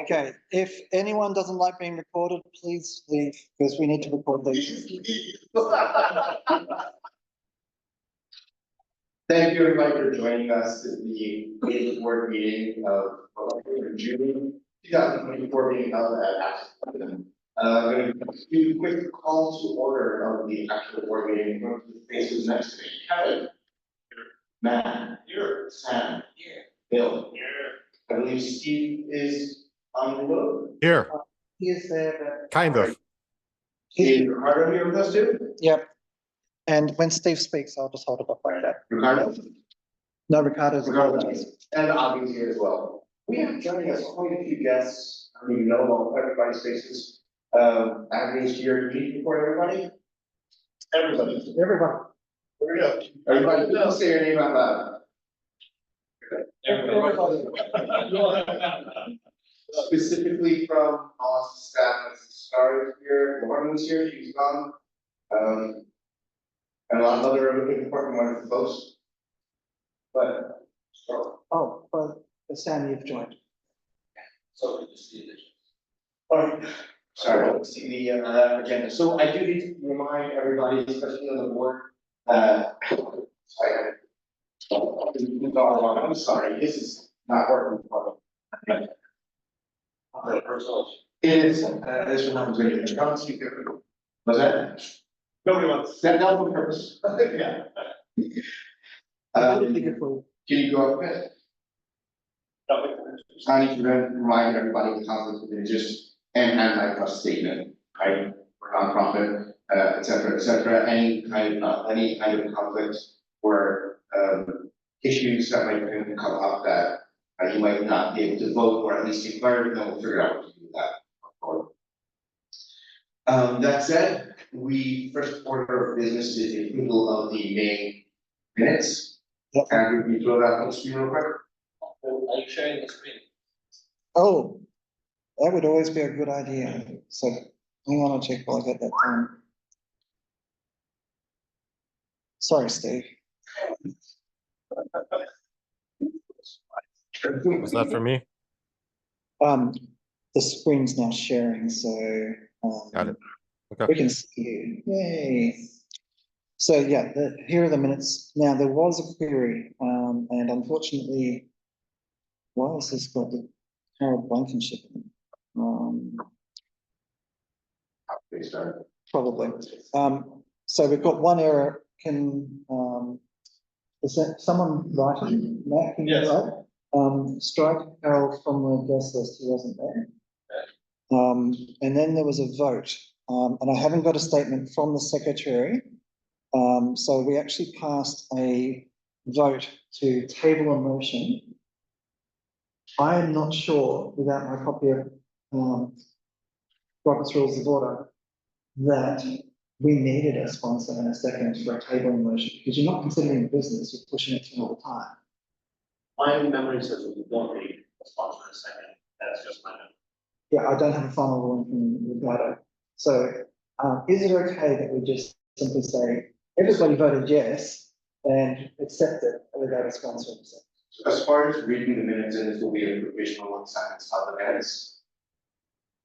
Okay, if anyone doesn't like being recorded, please leave, because we need to record these. Thank you everybody for joining us at the board meeting of June 2024 being held at Ashland. I'm going to do a quick call to order of the actual board meeting. Going to the faces next to me. Kevin. Here. Matt. Here. Sam. Here. Bill. Here. I believe Steve is on the road. Here. He is there, but Kind of. Is Ricardo here with us too? Yep. And when Steve speaks, I'll just hold it up like that. Ricardo? No, Ricardo's. And Avi's here as well. We have joining us quite a few guests. I don't even know about everybody's faces. Avi's here. Do you need to report everybody? Everybody. Everyone. Here we go. Everybody, don't say your name out loud. Everybody. Specifically from OWASP staff, as started here, Lauren's here, she's gone. And a lot of other important wonderful folks. But, Oh, but Sam, you've joined. so we just see this. Oh, sorry, I don't see the agenda. So I do need to remind everybody, especially on the board, I'm sorry, this is not working for me. It is, this one happens when you can't see there. Was that? Nobody wants. That on purpose. Yeah. Can you go up a bit? I need to remind everybody the conflict of interest and antitrust statement, right? For nonprofit, et cetera, any kind of conflict or issues that might come up that you might not be able to vote or at least declare, and then we'll figure out what to do with that. That said, first order of business is the approval of the May minutes. Yep. And we throw that on the screen real quick. Are you sharing the screen? Oh, that would always be a good idea. So hang on, I'll check while I get that time. Sorry, Steve. Was that for me? The screen's now sharing, so Got it. we Okay. can see you. Yay. So yeah, here are the minutes. Now there was a query, and unfortunately, why has this got the Harold Blankenship? Probably. So we've got one error. Is that someone writing? Matt, can you Yes. write? Strike Harold from the guest list. He wasn't there. And then there was a vote, and I haven't got a statement from the secretary. So we actually passed a vote to table a motion. I am not sure, without my copy of Robert's Rules of Order, that we needed a sponsor and a second for a tabling motion, because you're not considering business, you're pushing it through all the time. My memory says we don't need a sponsor in a second. That's just my memory. Yeah, I don't have a final ruling from Ricardo. So is it okay that we just simply say, everybody voted yes, and accept it without a sponsor? As far as reading the minutes, and this will be a provisional sentence of the minutes.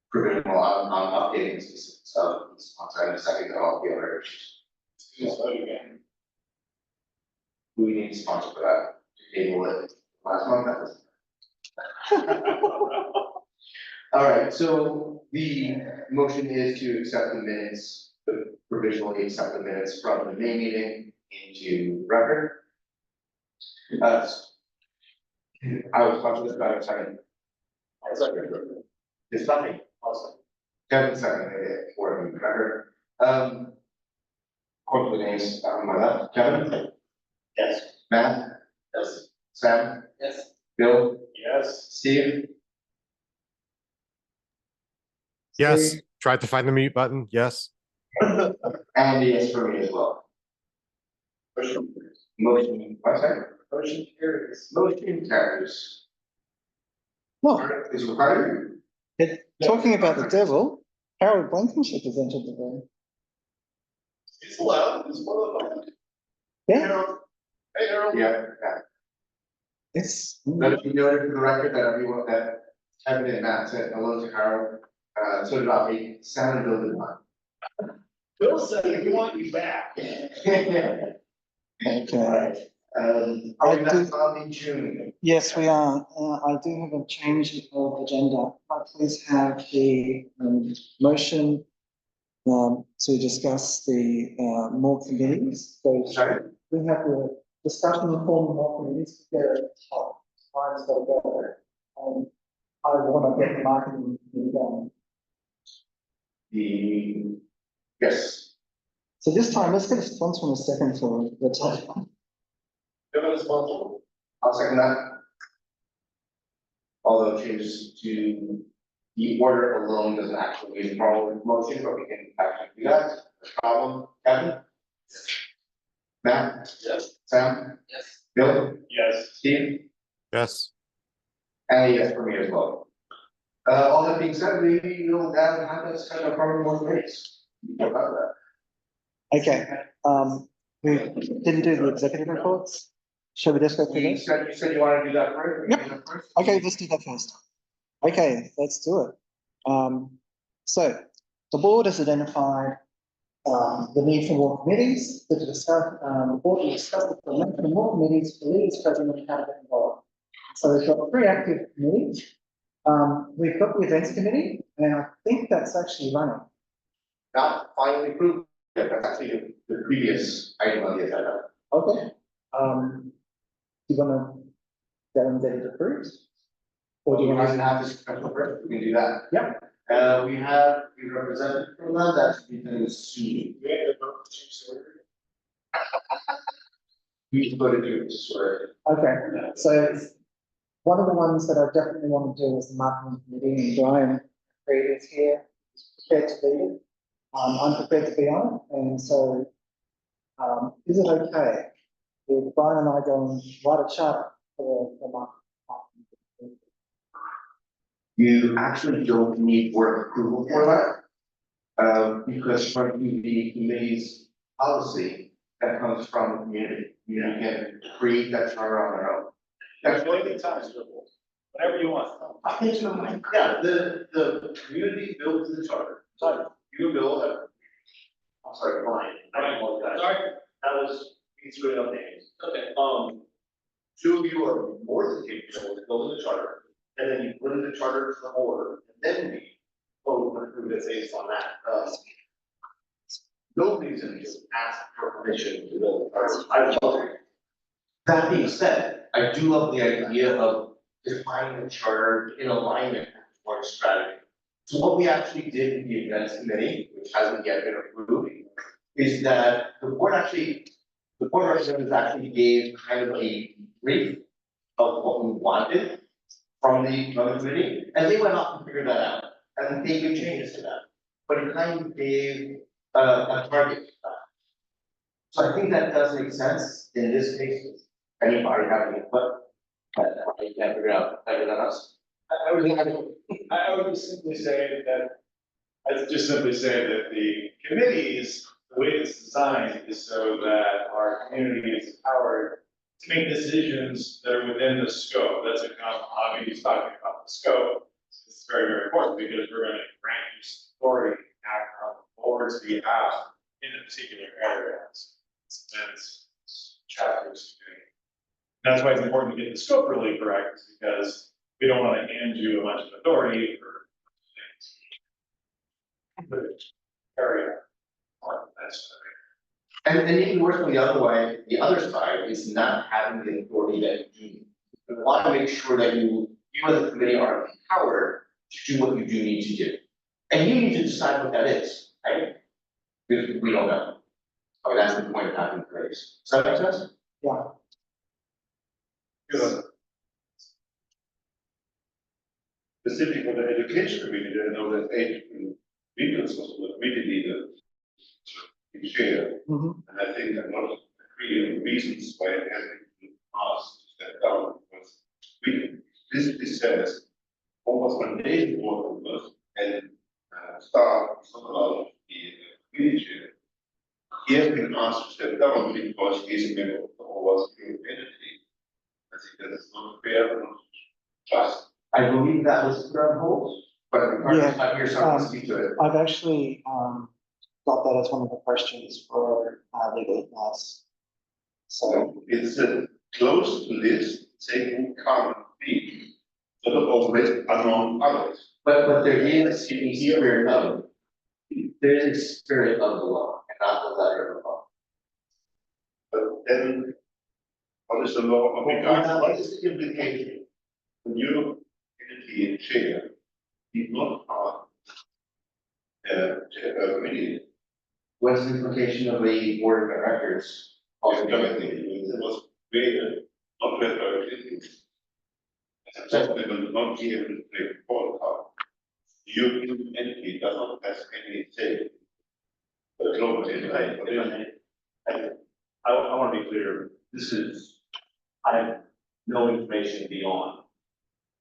Provisional on updating the specifics of the sponsor and a second that all the other issues. We need a sponsor for that. Table it last month. That was. All right, so the motion is to accept the minutes, provisionally accept the minutes from the May meeting into record. I was conscious about a second. It's nothing. Awesome. Kevin second for the record. Call for the names on my left. Kevin? Yes. Matt? Yes. Sam? Yes. Bill? Yes. Steve? Yes. Steve? Tried to find the mute button. Yes. And yes for me as well. Motion, one second. Motion carries. Motion carries. Well, Is required. talking about the devil, Harold Blankenship has entered the room. It's allowed. It's one of them. Yeah, Hey, Harold. Yeah. it's. Let it be noted for the record that everyone that Kevin and Matt said hello to Harold, so did I, Sam and Bill did not. Bill said, we want you back. Okay, Are we back on in June? yes, we are. I do have a change of agenda. I please have the motion to discuss the more committees. So Sorry? we have the discussion and form more committees to get at the top. Time's got to go there. I want to get the marketing committee going. Yes. So this time, let's get a sponsor in a second for the top. I'll second that. Although changes to the order alone doesn't actually be a problem with motion, but we can actually do that. No problem. Kevin? Matt? Yes. Sam? Yes. Bill? Yes. Steve? Yes. And yes for me as well. All that being said, we will have a discussion of probably more ways. About that. Okay, we didn't do the executive reports. Shall we just go through You this? said you want to do that first? We can do that first? Okay, let's do that first. Okay, let's do it. So the board has identified the need for more committees, to discuss, the board will discuss the formation of more committees for leaders, president, and how to get involved. So we've got 3 active committees. We've got the events committee, and I think that's actually running. Not finally approved, yeah, that's actually the previous item on the agenda. Okay. Do you want to go and get it approved? Or do you want to? have this discussion first? We can do that. Yep. We have a representative from that, that's between Sue. We have to vote to swear. We voted to swear. Okay, so one of the ones that I definitely want to do is the marketing committee, and Brian Reed is here, he's prepared to lead it. I'm prepared to be on it, and so, is it okay if Brian and I go and write a chart for the marketing? You actually don't need board approval for that. Because from the committee's policy, that comes from the community. You can create that charter on their own. That's one of the times, whatever you want. I think so, Mike. Yeah, the community builds the charter. So you build it. I'm sorry, Brian, apologize. Sorry, that was, it's good updates. Okay. Two of you are more than capable of building the charter, and then you put in the charter to the board, and then we vote and approve it based on that. No reason to ask for permission to build the charter. I love it. That being said, I do love the idea of defining the charter in alignment with our strategy. So what we actually did in the events committee, which hasn't yet been approved, is that the board representatives actually gave kind of a brief of what we wanted from the committee, and they went off and figured that out, and they made changes to that. But it kind of gave a target. So I think that does make sense in this case. Anybody have any input? You can't figure it out better than us. I would just simply say that, I'd just simply say that the committees, the way it's designed is so that our community is empowered to make decisions that are within the scope. That's a hobby, he's talking about the scope. It's very, very important because we're gonna grant you authority, act on the board's behalf in a particular areas. Events, chapters. That's why it's important to get the scope really correct, because we don't want to hand you a bunch of authority for things. But area. That's. And even worse than the other way, the other side is not having the authority that you need. You want to make sure that you as a committee are empowered to do what you do need to do. And you need to decide what that is, right? Because we don't know. I mean, that's the point of having committees. Does that make sense? Yeah. Good. Specifically for the education committee, I know that leaders was what we did either. We share, Mhm. and I think that one of the creative reasons why it hasn't been asked to step down was we physically says almost 1 day before the month and start some of the committee chair. He has been asked to step down because he's a member of the OWASP entity. I think that is not fair, not just. I believe that was put on hold, but Yeah, I'm here, so I can speak to it. I've actually, got that as one of the questions for, legal advice. So, It's a closed list saying can't be sort of operate among others. But there is a spirit of, there is a spirit of the law and not the letter of the law. But then, what is the law of regard? Well, What is the implication? The new entity chair is not part committee. What's the implication of the board of directors? Ultimately, it was created, not led by existing. So they will not be able to play ball card. The European entity does not have any say. The global entity. I want to be clear, this is, I have no information beyond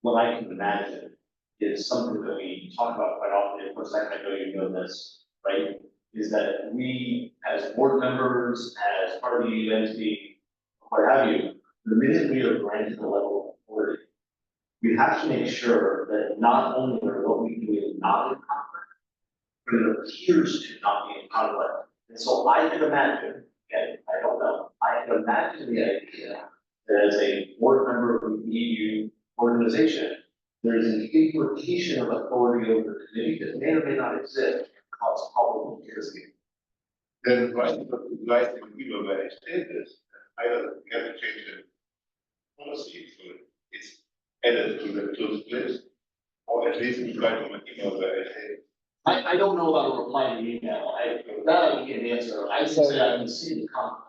what I can imagine is something that we talk about quite often, of course, I know you know this, right? Is that we, as board members, as part of the entity, what have you, the minute we are granted the level of authority, we have to make sure that not only are what we do is not in conflict, but it appears to not be in conflict. And so I can imagine, and I don't know, I can imagine the idea that as a board member of the EU organization, there is an implication of authority over the committee that may or may not exist, and cause problems because of it. Then right in people where I state this, either we have to change the policy so it's added to the closed list, or at least we write on an email where I say, I don't know about a reply to email, that I can get an answer, I can say I can see the comment.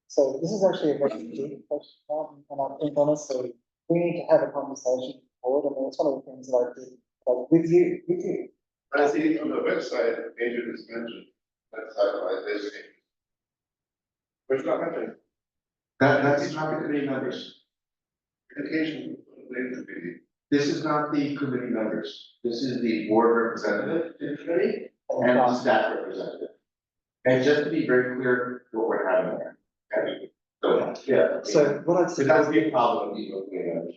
so this is actually a very deep question, and I think honestly, we need to have a conversation forward. I mean, it's one of the things that I did, like, with you. I see on the website, Adrian is mentioned, that's why they say. Which not mentioned, That's not the committee members. education, committee. This is not the committee members. This is the board representative to the committee and the staff representative. And just to be very clear, what we're having there. Okay? So, yeah. So what I'd So say, that would be a problem with these committee members.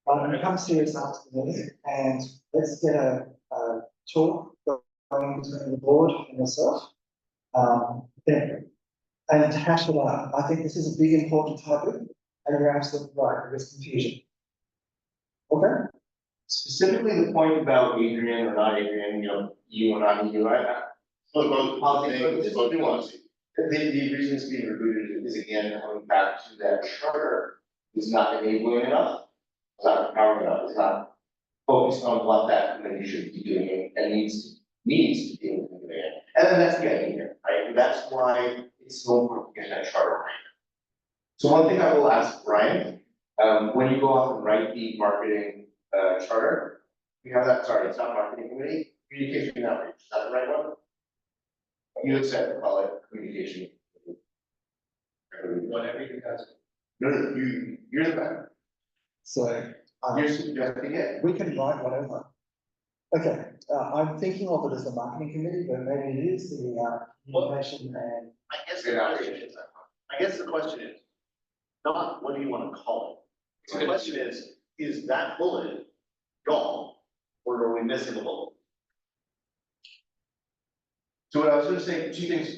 when it comes serious after the meeting, and let's get a talk going between the board and yourself. Then, and hash it out. I think this is a big important topic, and you're absolutely right, there's confusion. Okay? Specifically the point about Adrian or not Adrian, you or not you, What about Politics, politics, this is about nuance. policy? The reason it's being recruited is again, coming back to that charter is not enabling enough. It's not empowering enough, it's not focused on what that committee should be doing and needs to be doing. And then that's the idea here, right? And that's why it's so important to get that charter right. So one thing I will ask Brian, when you go off and write the marketing charter, we have that, sorry, it's not marketing committee, communication and outreach, is that the right one? You had said to call it communication. Whatever you guys. No, you're the better. So, You're suggesting it. we can write whatever. Okay, I'm thinking of it as the marketing committee, but maybe it is the, communication and. I guess the question is, not what do you want to call it? The question is that bullet gone, or are we missing a bullet? So what I was gonna say, two things,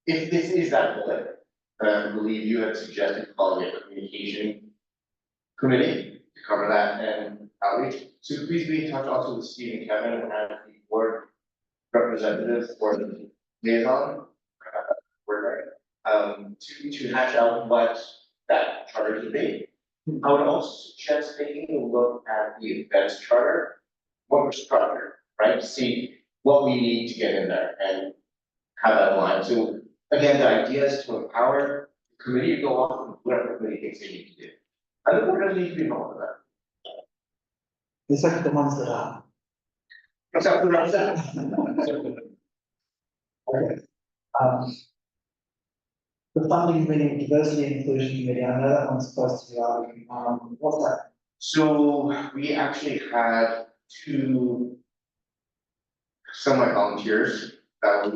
if this is that bullet, I believe you had suggested calling it a communication committee to cover that and outreach. So please be in touch also with Steve and Kevin and have the board representative or the liaison, to hash out what that charter should be. I would also suggest taking a look at the events charter, what we're structured, right? To see what we need to get in there and have that aligned. So again, the idea is to empower the committee to go off and whatever the committee thinks they need to do. And the board doesn't need to be involved in that. Except the ones that are. Except for that. Okay. The funding committee, diversity and inclusion committee, I know that one's supposed to be out, what's that? So we actually had two semi-volunteers that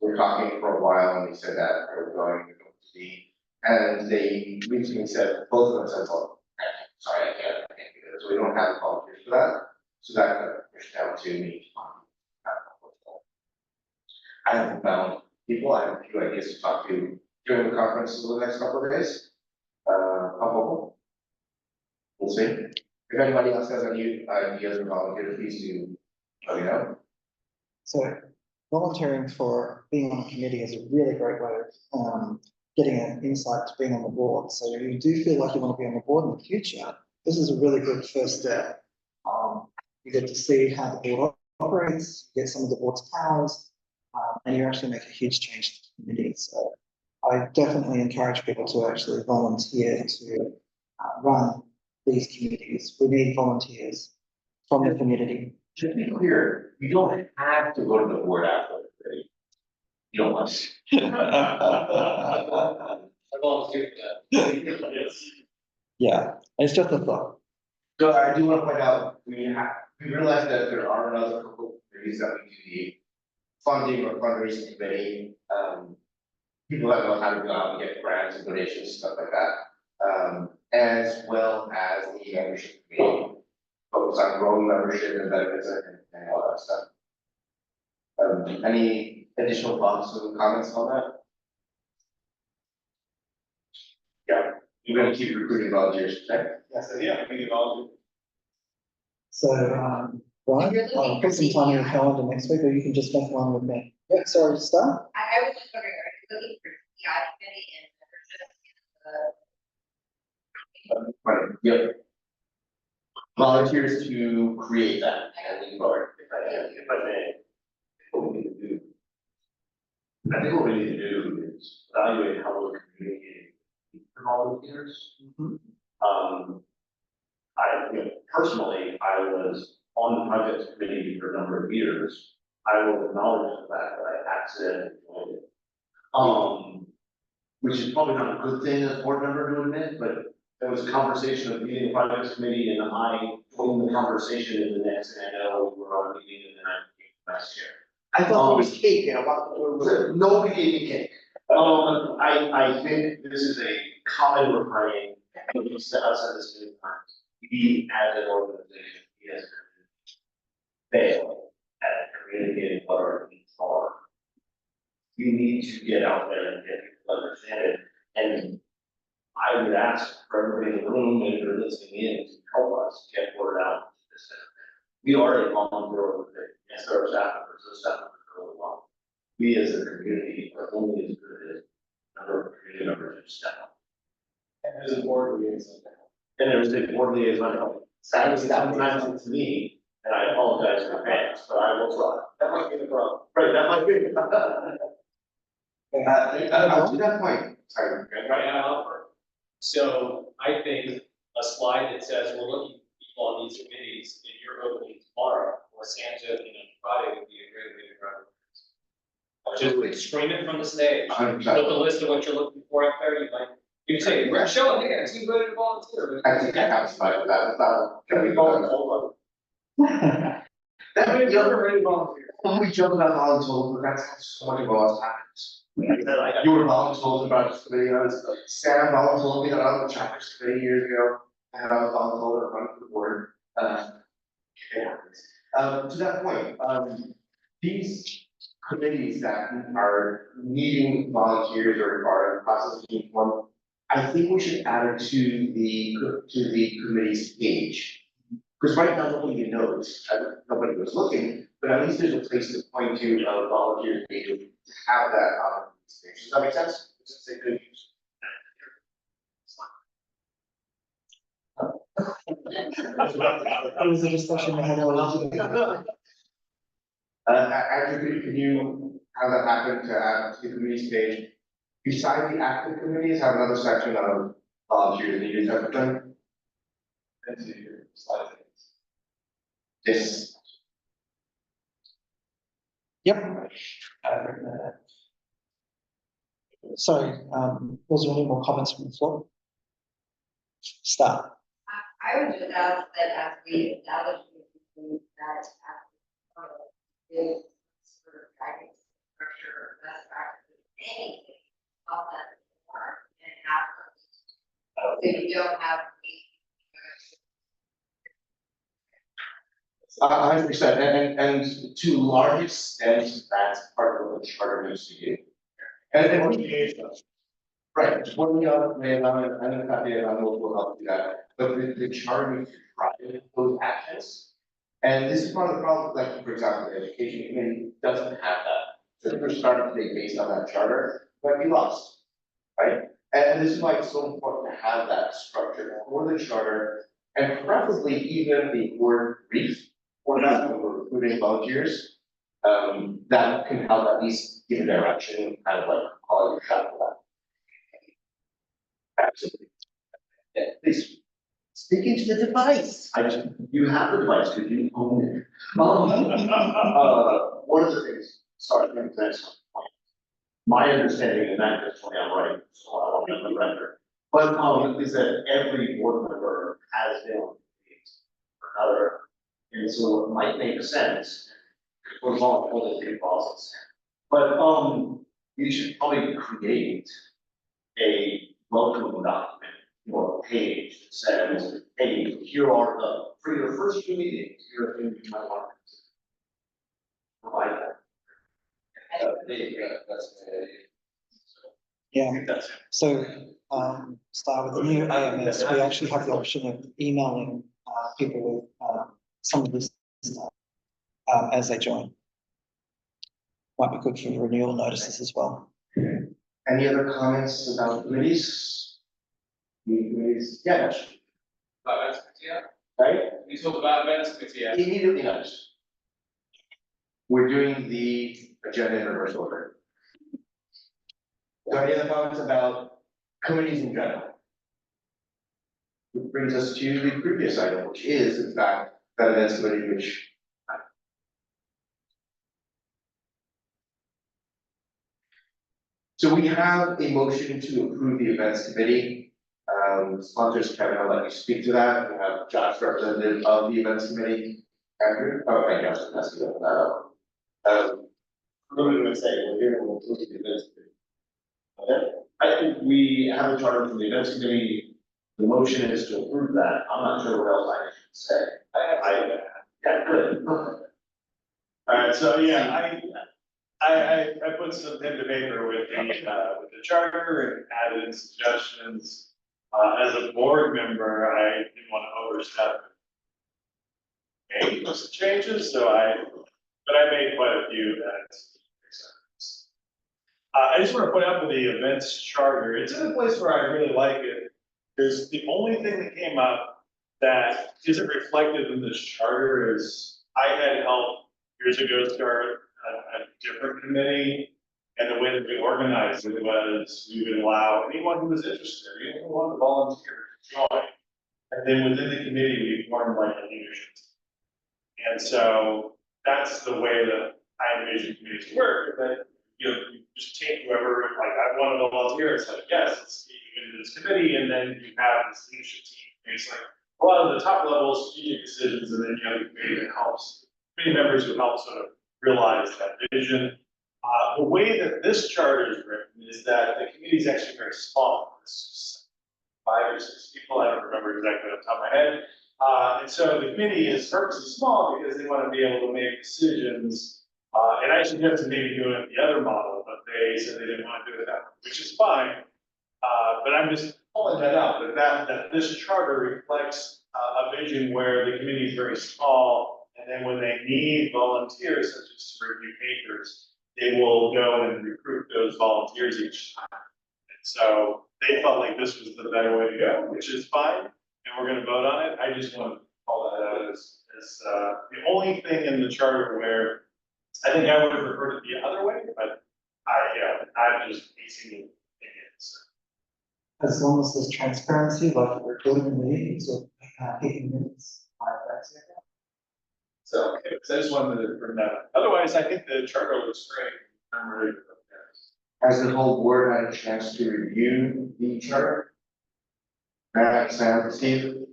were talking for a while and they said that they were going to be, and they recently said both of them said, well, so So that pushed down to me. I haven't found people, I have a few ideas to talk to during the conference over the next couple of days. Couple. We'll see. If anybody else has any ideas or volunteers, please do let me know. So volunteering for being on a committee is a really great way of getting an insight to being on the board. So if you do feel like you want to be on the board in the future, this is a really good first step. You get to see how the board operates, you get some of the board's powers, and you actually make a huge change to the committee. So I definitely encourage people to actually volunteer to run these committees. We need volunteers from the community. Just to be clear, you don't have to go to the board after, right? You don't want to. I volunteered for that. Yes. Yeah, it's just a thought. So I do want to point out, we realize that there are another couple of committees that we do need. Funding or fundraising committee, people that know how to go out and get grants and donations, stuff like that. As well as the membership committee, focus on growing membership and benefits and all that stuff. Any additional thoughts or comments on that? Yeah, you're gonna keep recruiting volunteers, okay? Yes, yeah, we can all So, Brian, I'll put some time in your calendar next week, or you can just make one with me. Yeah, sorry, start. I was just wondering, are you looking for the committee and membership? Right, yep. Volunteers to create that and move forward. If I may, what we need to do. I think what we need to do is evaluate how we're communicating with volunteers. Mhm. Personally, I was on the project committee for a number of years. I will acknowledge the fact that I accidentally joined it. Which is probably not a good thing as a board member to admit, but there was a conversation of meeting the projects committee and I joined the conversation in the next thing I know, we were on a meeting and then I became vice chair. I thought it was cake, and nobody gave me cake. I think this is a common refrain, we said, I've said this many times, we as an organization, we as a community, fail at communicating what our needs are. We need to get out there and get people to understand it, and I would ask for everybody in the room, and if they're listening in, to help us get word out. We are a volunteer organization, yes, there are staff members, those staff members are really well. We as a community are only as good as number of community members who step up. And there's a board liaison. And there's a board liaison, sadly, sometimes it's me, and I apologize in advance, but I will try. That might be the problem. Right, that might be. To that point, sorry. Right now, so I think a slide that says we're looking for people on these committees and you're opening tomorrow or Sam's opening on Friday would be a great way to run. Just scream it from the stage. 100%. Put the list of what you're looking for up there. You say, we're showing here, it's you ready to volunteer. I think I have to fight with that, Can we call it hold That, We're you know, ready to volunteer. we joke about voluntold, but that's how so much of us happens. on? You were voluntold about this committee, Sam voluntold me that I was on the chapters committee years ago, and I was voluntold to run for the board. It happens. To that point, these committees that are needing volunteers or are in the process of being formed, I think we should add it to the committee's page. Because right now, nobody knows, nobody was looking, but at least there's a place to point to a volunteer page to have that on the page. Does that make sense? It's a good use. It was a discussion we had earlier. Andrew, can you have that happen to add to the committee's page? Besides the active committees, have another section of volunteers and youth everything? Into your slide. Yes. Yep. Sorry, was there any more comments from the floor? Start. I would just ask that as we establish that is sort of guidance structure, best practices, anything of that form and have. So you don't have. 100%, and to a large extent, that's part of what the charter needs to do. And we, right, what we are, and I'm not there, I know we'll help do that, but the charter needs to drive those actions. And this is part of the problem, like, for example, the education committee doesn't have that. So if we're starting today based on that charter, might be lost, right? And this is why it's so important to have that structure for the charter, and preferably even the word brief for that, when we're recruiting volunteers. That can help at least give a direction, kind of like call your shot for that. Absolutely. Yeah, please. Speaking to the device. You have the device, because you own it. One of the things, sorry, let me finish. My understanding, and that is when I'm right, so I don't get the record. But, is that every board member has been on meetings or another. And so it might make sense, we're all full of the process. But, you should probably create a welcome document or a page that says, hey, here are the, for your first few meetings, here are things you might want to provide that. Yeah, so, start with the new AMS, we actually have the option of emailing, people with, some of this stuff, as they join. Might be good for renewal notices as well. Any other comments about committees? Committees, yeah, Events committee, yeah. right? We talk about events committee, yeah. Immediately notice. We're doing the agenda in reverse order. Any other comments about committees in general? Which brings us to the previous item, which is in fact that events committee, which. So we have a motion to approve the events committee. Sponsors, Kevin, I'll let you speak to that. We have Josh, representative of the events committee. Andrew, oh, thank you, that's good. What are we gonna say? We're here, we'll approve the events committee. Okay, I think we have a charter from the events committee. The motion is to approve that. I'm not sure what else I should say. Yeah, good. Perfect. Alright, so yeah, I put some pen to paper with the charter and added suggestions. As a board member, I didn't want to overstep. Made some changes, but I made quite a few that. I just want to point out for the events charter, it's in a place where I really like it. Because the only thing that came up that isn't reflected in this charter is I had helped years ago start a different committee. And the way that we organized it was we would allow anyone who was interested, anyone who wanted to volunteer to join. And then within the committee, we formed like a leadership team. And so that's the way that I envision committees work, that you just take whoever, like I wanted to volunteer, it's like, yes, let's get you into this committee, and then you have this leadership team, it's like a lot of the top level strategic decisions, and then you have a committee that helps, committee members who help sort of realize that vision. The way that this charter is written is that the committee is actually very small. It's 5 or 6 people, I don't remember exactly off the top of my head. And so the committee is purposely small because they want to be able to make decisions. And I suggested maybe doing it the other model, but they said they didn't want to do it that way, which is fine. But I'm just pulling that out, that this charter reflects a vision where the committee is very small. And then when they need volunteers, such as to review papers, they will go and recruit those volunteers each time. And so they felt like this was the better way to go, which is fine, and we're gonna vote on it. I just want to call that out as the only thing in the charter where I think I would have preferred it the other way, but I'm just basing opinions. As long as there's transparency, like we're doing in the meetings or taking minutes. So, okay, so I just wanted to bring that up. Otherwise, I think the charter looks great. I'm ready for that. Has the whole board had a chance to review the charter? Sam, Steve?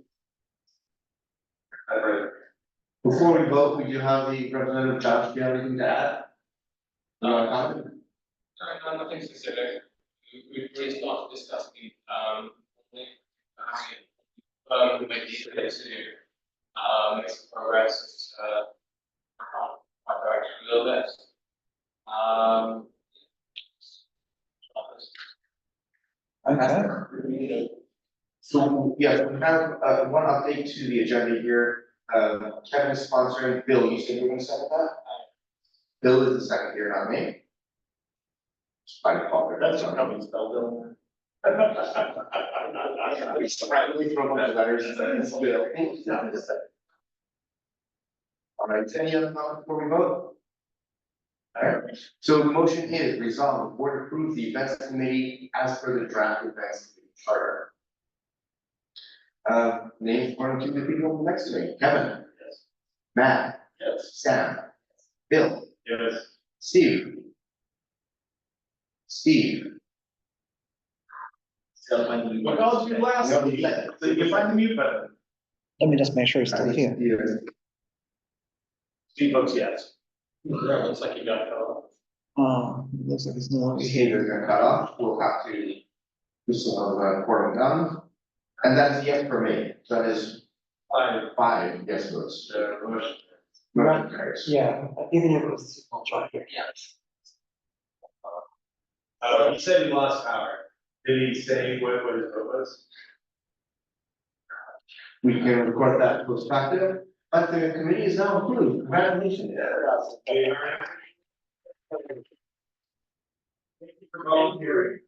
Before we vote, we do have the representative Josh, do you have anything to add? No, nothing specific. We've really started discussing, maybe for this year. Make some progress, on direction a little bit. Okay, So, yes, we have, one update to the agenda here. Kevin is sponsoring. Bill, you said you were gonna second that? Bill is the second here, not me. Just by default. That's how we spell Bill. We throw a bunch of letters and then it's Bill. All right, any other comments before we vote? All right, so the motion is resolved, the board approves the events committee as per the draft events committee charter. Names according to the people next to me, Kevin. Yes. Matt, Yes. Sam, Bill, Yes. Steve. Steve. What called you last? No, week? So you can find the mute button. let me just make sure he's still here. Steve votes yes. Yeah, looks like you got cut off. Looks like he's no longer Steve here. is gonna cut off, we'll have to do some recording done. And that's yes for me, so that is five yes votes. Motion carries. Yeah, even if it was, I'll try here. He said he lost power. Did he say what his vote was? We can record that post facto, but the committee is now approved, congratulations. Thank you for volunteering.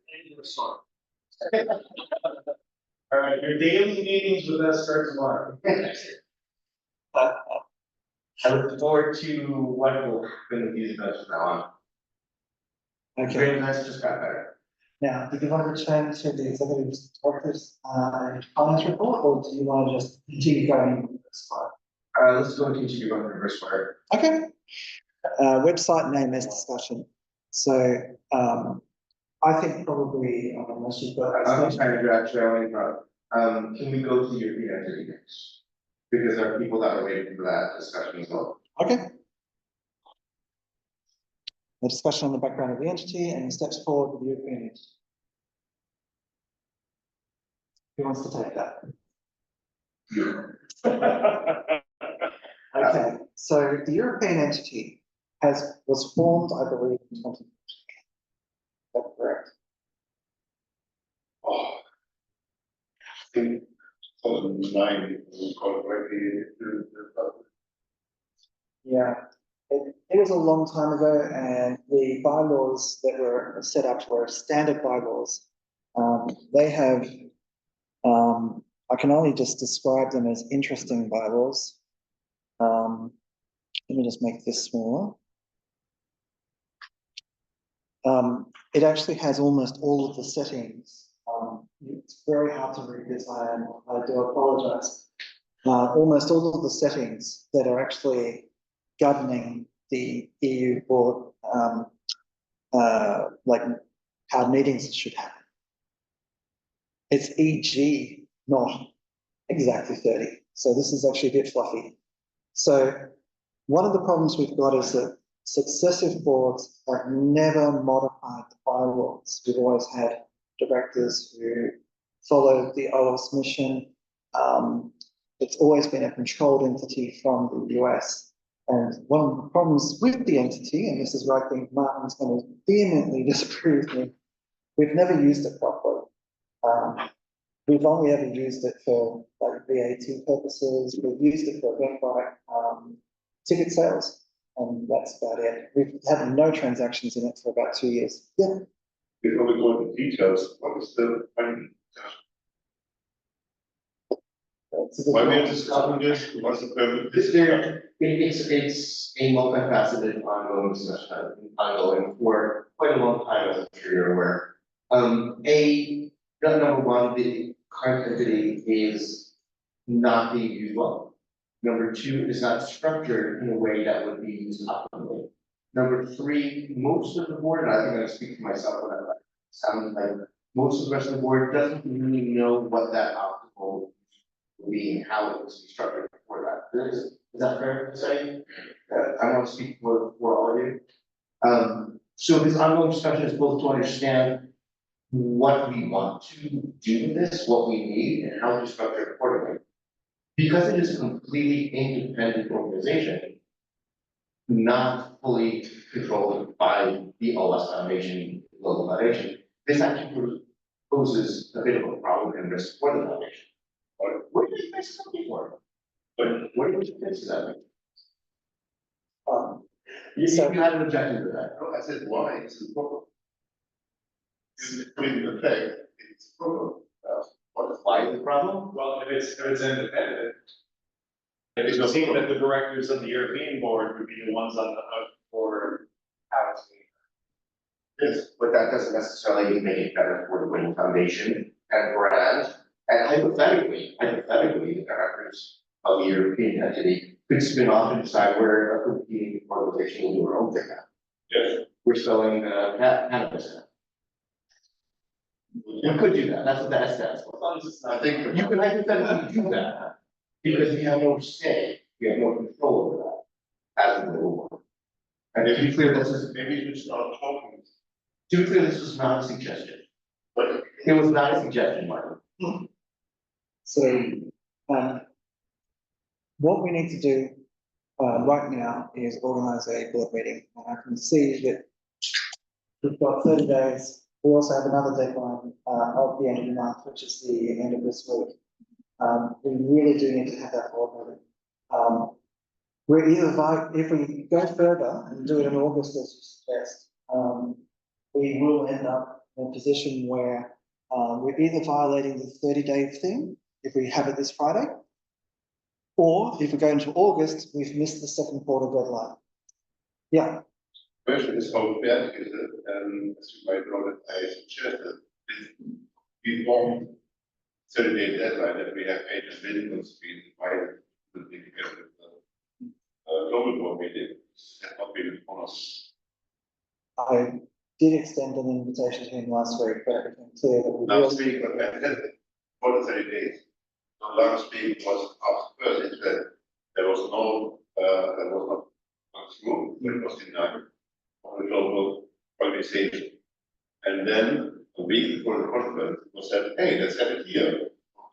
All right, your daily meetings with us start tomorrow. I look forward to what will happen with these events from now on. Okay, Great events just got better. now, do you want to return to the executive director's, finance report, or do you want to just continue going with this part? Let's go and continue on the reverse order. Okay. Website name is discussion. So, I think probably, unless you've got. I'm trying to actually, I only brought, can we go to your entity next? Because there are people that are waiting for that discussion as well. Okay. A discussion on the background of the entity and the steps forward with the European entity. Who wants to take that? Okay, so the European entity was formed, I believe, in 20. Is that correct? Oh. I think 2009, we called the Yeah, it was a long time ago, and the bylaws that were set up were standard bylaws. They have, I can only just describe them as interesting bylaws. Let me just make this smaller. It actually has almost all of the settings. It's very hard to read this, I do apologize. Almost all of the settings that are actually governing the EU board, like how meetings should happen. It's EG, not exactly 30. So this is actually a bit fluffy. So one of the problems we've got is that successive boards have never modified the bylaws. We've always had directors who followed the OWASP mission. It's always been a controlled entity from the US. And one of the problems with the entity, and this is where I think Martin's going to vehemently disapprove me, we've never used it properly. We've only ever used it for like VAT purposes. We've used it for event-like ticket sales, and that's about it. We've had no transactions in it for about 2 years. Yeah. Before we go into details, what is the funding? Why we are discussing this? What's the purpose? It's a multifaceted ongoing discussion, ongoing for quite a long time, as I'm sure you're aware. Number one, the current entity is not being used well. Number two, it is not structured in a way that would be used optimally. Number three, most of the board, and I think I speak for myself when I sound like most of the rest of the board doesn't really know what that optimal would be and how it was structured before that. Is that fair to say? I don't want to speak for all of you. So this ongoing discussion is both to understand what we want to do with this, what we need, and how to structure it accordingly. because it is a completely independent organization, not fully controlled by the OWASP Foundation, local foundation, this actually poses a bit of a problem and risk for the foundation. What do you guys come before? What do you think is that? You had an objection to that. No, I said, why? It's a problem. It's putting in effect, it's a problem. Why is the problem? Well, if it's independent. It would seem that the directors of the European board would be the ones on the hook for housing. Yes, but that doesn't necessarily make it better for the Winning Foundation and brand. And hypothetically, the directors of the European entity could spin off and decide we're a competing organization will do our own thing now. Yes. We're selling cannabis now. You could do that, that's what that stands for. As long as it's I not. think. You could hypothetically do that, because we have no say, we have no control over that as a little board. And to be clear, Maybe we should start talking. to be clear, this was not a suggestion. But it was not a suggestion, Martin. So, what we need to do, right now is organize a board meeting, and I can see that we've got 30 days. We also have another deadline, of the end of the month, which is the end of this week. We really do need to have that board meeting. We're either if we go further and do it in August as you suggest, we will end up in a position where, we're either violating the 30-day thing, if we have it this Friday, or if we go into August, we've missed the second quarter deadline. Yeah, Question is how fair is it, as you might know that I suggested, is we formed 30-day deadline that we have pages vehicles being invited to be together with the global board meeting, has not been on us. I did extend an invitation to him last week, but it became clear that we Last really, week, I had it for the 30 days. So last week was after first, it said there was no, there was not smooth, but it was denied on the global organization. And then a week before the conference, it was said, hey, let's have it here.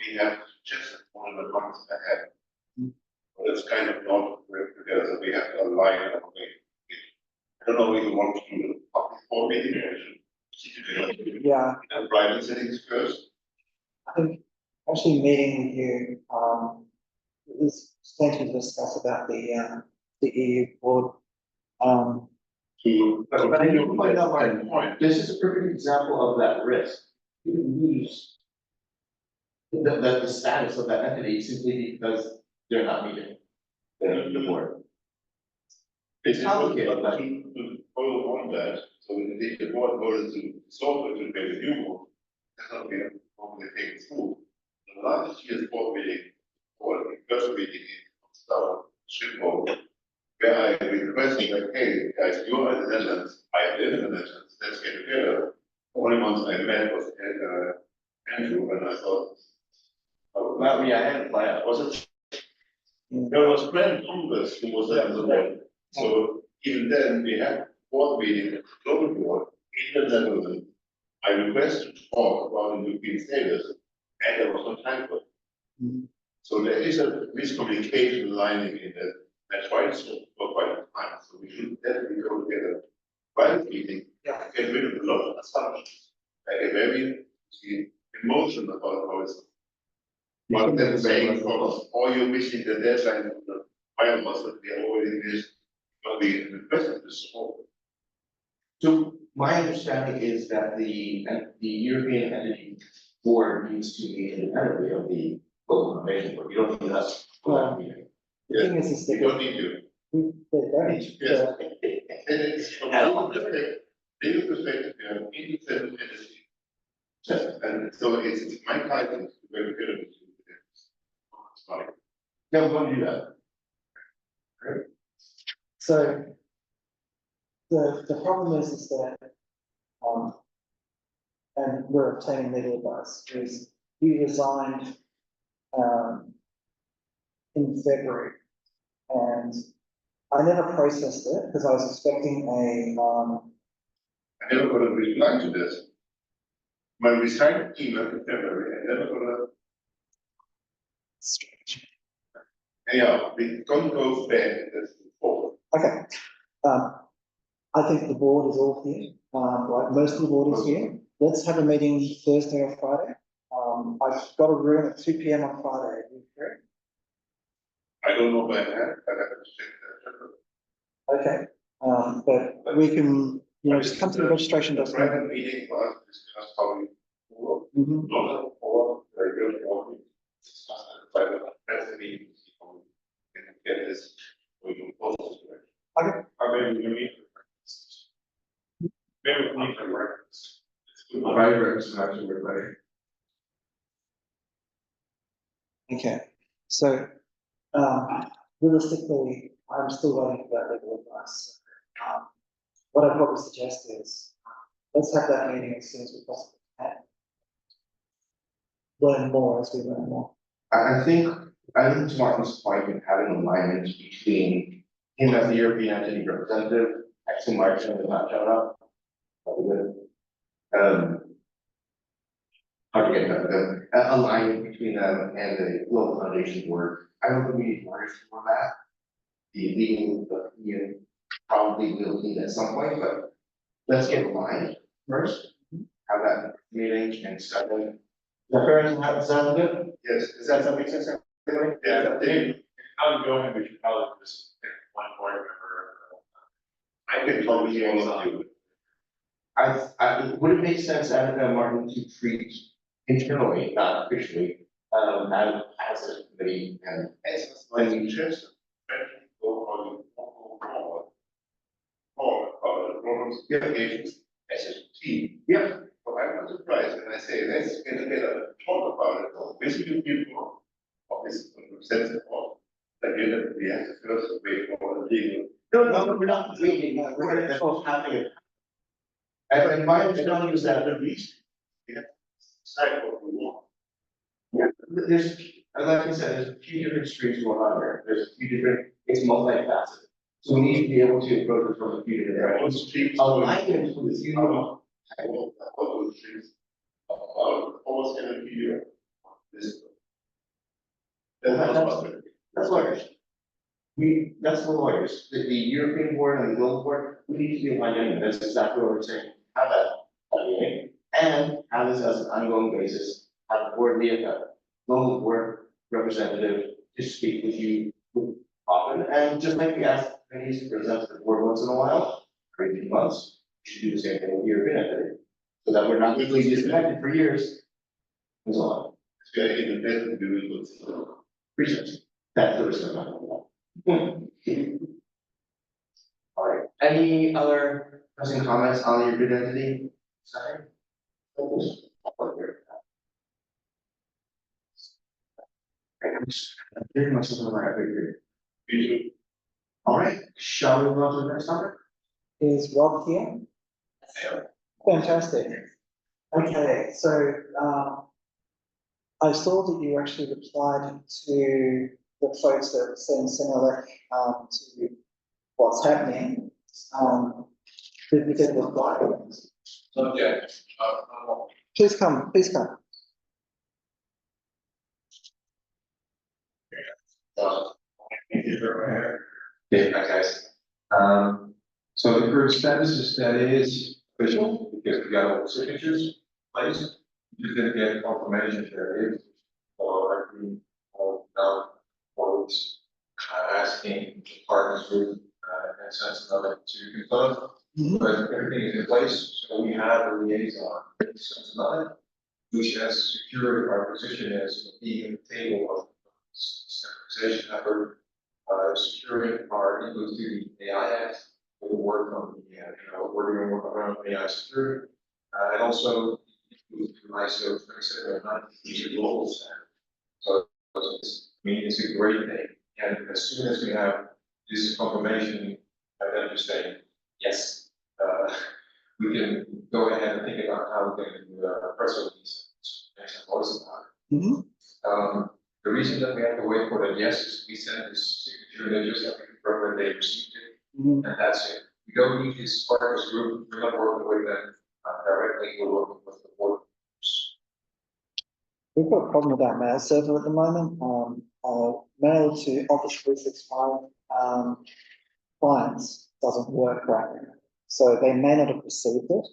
We have just one of the months ahead. But it's kind of not work together, so we have to align our way. I don't know if you want to do the public board meeting or should yeah, private settings first. I think actually meeting with you, there's plenty to discuss about the EU board. But I can point out, Martin, this is a perfect example of that risk. You lose the status of that entity simply because they're not meeting the board. It's complicated, but To follow on that, so if the board voted to solve it to make a new one, that's not been normally taken through. The last year's board meeting, or the first meeting in South Schiphol, where I requested, like, hey, guys, you are in the Netherlands, I live in the Netherlands, let's get together. Only ones I met was Andrew, and I thought, oh, not me, I had a plan. was it? There was Brent Congress who was there as well. So even then, we had board meeting, at the global board in the Netherlands. I requested to talk about the European status, and there was no time for it. Mhm. So there is a miscommunication lining in that. I tried to for quite a time, so we should definitely go together. Private meeting, Yeah. get rid of a lot of assumptions. Like a very emotion about how it's. But then saying, or you're missing the deadline of the biomass that we already missed, but we requested this support. So my understanding is that the European entity board needs to be independently of the global innovation board. You don't need us for that meeting. The thing is You that don't need to. they don't. Yes. And it's from legal perspective, we have independent entity. And so it's my title to very good. It's fine. No, we don't do that. So the problem is that, and we're obtaining legal advice, is you resigned, in February. And I never processed it because I was expecting I never got a reply to this. When we signed an email in February, I never got a. strange. Anyhow, we don't go back, let's move forward. Okay. I think the board is all here, like most of the board is here. Let's have a meeting Thursday or Friday. I've got a room at 2 p.m. on Friday. Are you free? I don't know by that, I have to check that. Okay, but we can, you know, just come to the registration desk. Private meeting for us, discuss how we work. Mhm. Not or very good or discuss that private, that's the meeting. See how we can get this, we can follow. Okay. Or maybe we can meet. Maybe we need to breakfast. Private representation, everybody. Okay, so, realistically, I'm still waiting for that legal advice. What I'd probably suggest is, let's have that meeting as soon as we possibly can. Learn more as we learn more. I think to Martin's point, in having alignment between him as the European entity representative, actually Martin did not show up. Probably good. Hard to get that, but alignment between them and the local foundation board. I don't think we need words for that. The legal opinion probably will need at some point, but let's get aligned first. Have that meeting and second. Is that fair enough? How does that sound good? Yes, Does that make sense? Everybody? Yeah, how you going, we should probably just pick one board member. I can totally hear you. Would it make sense, Martin, to treat internally, not officially, as a committee and As my interest, go for the programs, applications as a team. yeah, So I'm not surprised when I say, let's get together, talk about it, this will be more. Obviously, sense of all. Again, we have to first wait for the legal. no, we're not waiting, we're just having it. And my understanding is that at least, Decide what we want. yeah, there's, like I said, there's a few different streams going on there, there's a few different, it's multifaceted. So we need to be able to approach it from a few different directions. Those streets. Alignment with the few. All those streets. Almost in a year. This. That's lawyers. That's the lawyers, the European board and the global board, we need to be aligned in, that's exactly what we're saying. Have that meeting, and have this as an ongoing basis, have the board be a global board representative to speak with you often, and just like we ask, and he's present to the board once in a while, every few months, we should do the same thing with the European entity. So that we're not legally disconnected for years. And so on. It's very independent, we will go. Research. That's the reason I'm not. All right, any other pressing comments on your bid entity? Sorry. Very much something I figured. All right, shall we move on to the next topic? Is Rob here? Fantastic. Okay, so, I saw that you actually replied to the folks that sent Senelec, to what's happening. Did you get the reply? Okay. Please come, please come. Yeah, hi guys. So the current status is that it is official because we got all the signatures placed. You didn't get confirmation that it is, or now, for weeks, asking the partners group, and sense another to confirm. Mhm. But everything is in place, so we have a liaison, sense another, which has secured our position as being at the table of standardization effort. Securing our input to the AI Act, we work on the, we're going to work around AI security, and also with ISO 27009, which is global standard. So it's a great thing, and as soon as we have this confirmation, then we say, yes, we can go ahead and think about how we can do a press release, make some voice about it. Mhm. The reason that we have to wait for that yes is we send this signature, they just have to confirm that they received it, Mhm. and that's it. We don't need this partners group, we're not working with them directly, we're working with the board. We've got a problem with our mail server at the moment. mail to Office 365 clients doesn't work right now. So they may not have received it.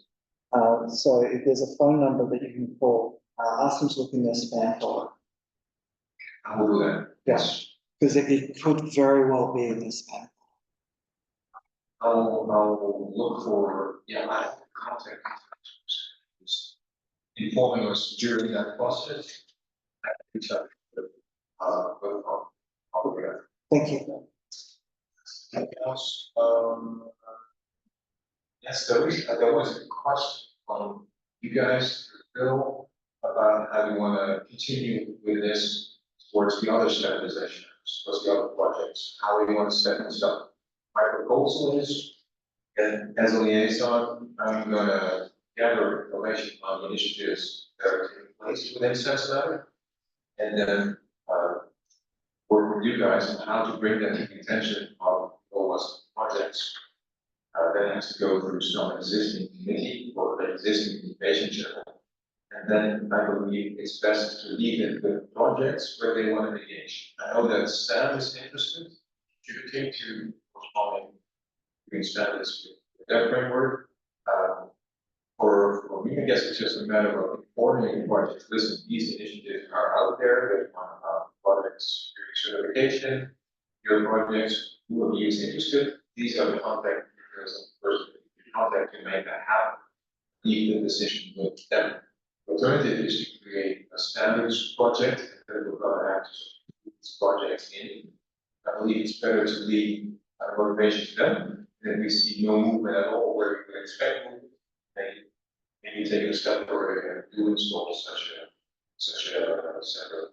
So if there's a phone number that you can call, ask them to look in their spam folder. I will do that. Yes, because it could very well be in the spam. I'll look for, yeah, I have contact. Just informing us during that process. Reach out. But I'll do that. Thank you. Anything else? Yes, there was a question from you guys, Bill, about how you want to continue with this towards the other standardization, towards the other projects, how we want to set this up. My proposal is, and as a liaison, I'm gonna gather information on the initiatives that are taking place within Cincinnati. And then, work with you guys on how to bring that to the attention of OWASP projects. That has to go through some existing committee or an existing communication channel. And then I believe it's best to leave it with projects where they want to engage. I know that Sam is interested, contributing to responding to standards with their framework. For me, I guess it's just a matter of informing projects. Listen, these initiatives are out there. There's one about product security certification. Your projects, who are you interested? These are the contact details of the person you contact to make that happen. Leave the decision with them. The alternative is to create a standards project that we're going to have to these projects in. I believe it's better to leave motivation to them. Then we see no movement at all where we would expect movement. Maybe take a step further and do install such a separate.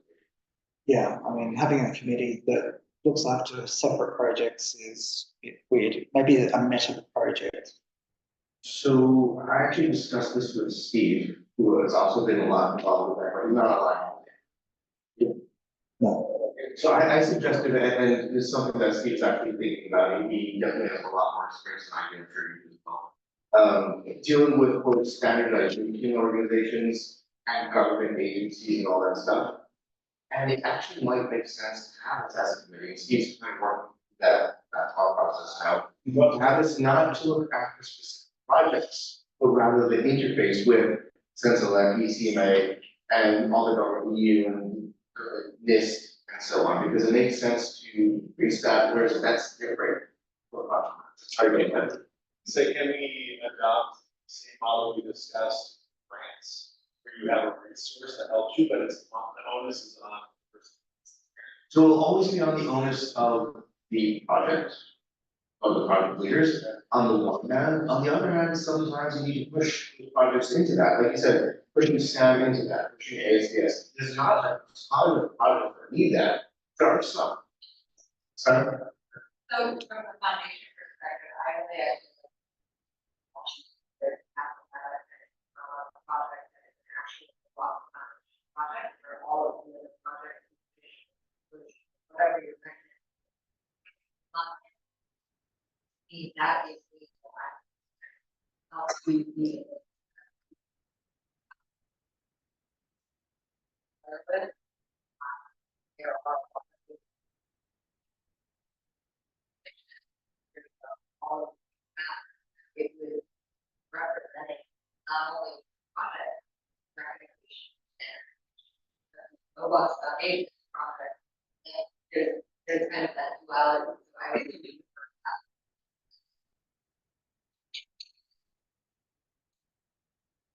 Yeah, I mean, having a committee that looks after separate projects is a bit weird. Maybe a meta project. So I actually discussed this with Steve, who has also been a lot involved with that, but he's not allowed. No. So I suggested, and it's something that Steve's actually thinking about, and he definitely has a lot more experience than I can attribute as well. Dealing with both standardization organizations and government agencies and all that stuff. And it actually might make sense to have this as a committee, Steve's kind of working that thought process out. But have this not to look after specific projects, but rather the interface with Senselect, ECMA, and all the government EU and NIST and so on, because it makes sense to establish that's different for projects. I get that. So can we adopt the same model we discussed, grants, where you have a resource that helps you, but it's on, the onus is on the person. So it'll always be on the onus of the project, of the project leaders, on the one hand. On the other hand, sometimes you need to push the projects into that, like you said, pushing SAM into that, pushing ASDS. There's not a ton of projects that need that, there are some. So, So from the foundation perspective, I would say project that is actually a project or all of the other projects, whatever you're thinking. That is the how we need it. There are all of that it was representing not only product recognition and robust foundation product. And there's kind of that duality. So I would do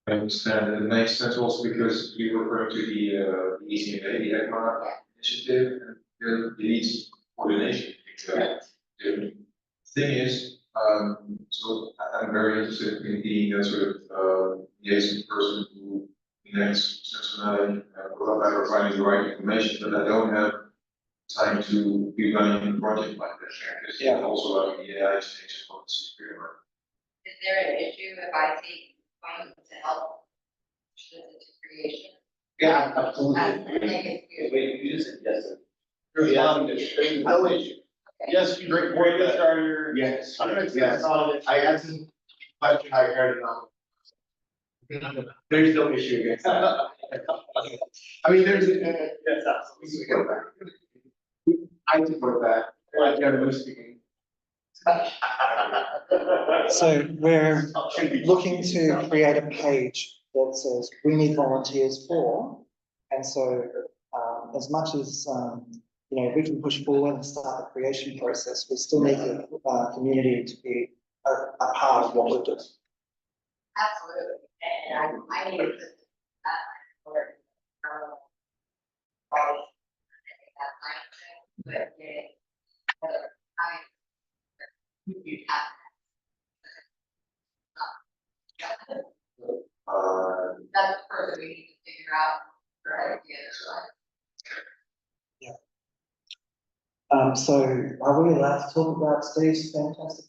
I understand, and it makes sense also because you refer to the ECMA, the ECMA initiative, and it needs coordination. The thing is, so I'm very interested in being a sort of liaison person who connects Cincinnati, providing the right information, but I don't have time to be running a project like this. Because Yeah. also having the AI stage of the security. is there an issue if I take funds to help push this into creation? yeah, I absolutely. think it's good. Wait, you use it, yes. There's Yeah, there's no issue. Yes, you great point, that's our. Yes, yes. I answered the question I heard about. There's no issue against that. I mean, there's, Yes, absolutely. we can go back. I support that, generally speaking. So we're looking to create a page that says we need volunteers for. And so, as much as, you know, we can push forward and start the creation process, we still need the, community to be a part of what we're doing. Absolutely, and I need to put that for, probably, that line, but, you have. That's the first we need to figure out, right, the other side. So are we allowed to talk about Steve's fantastic?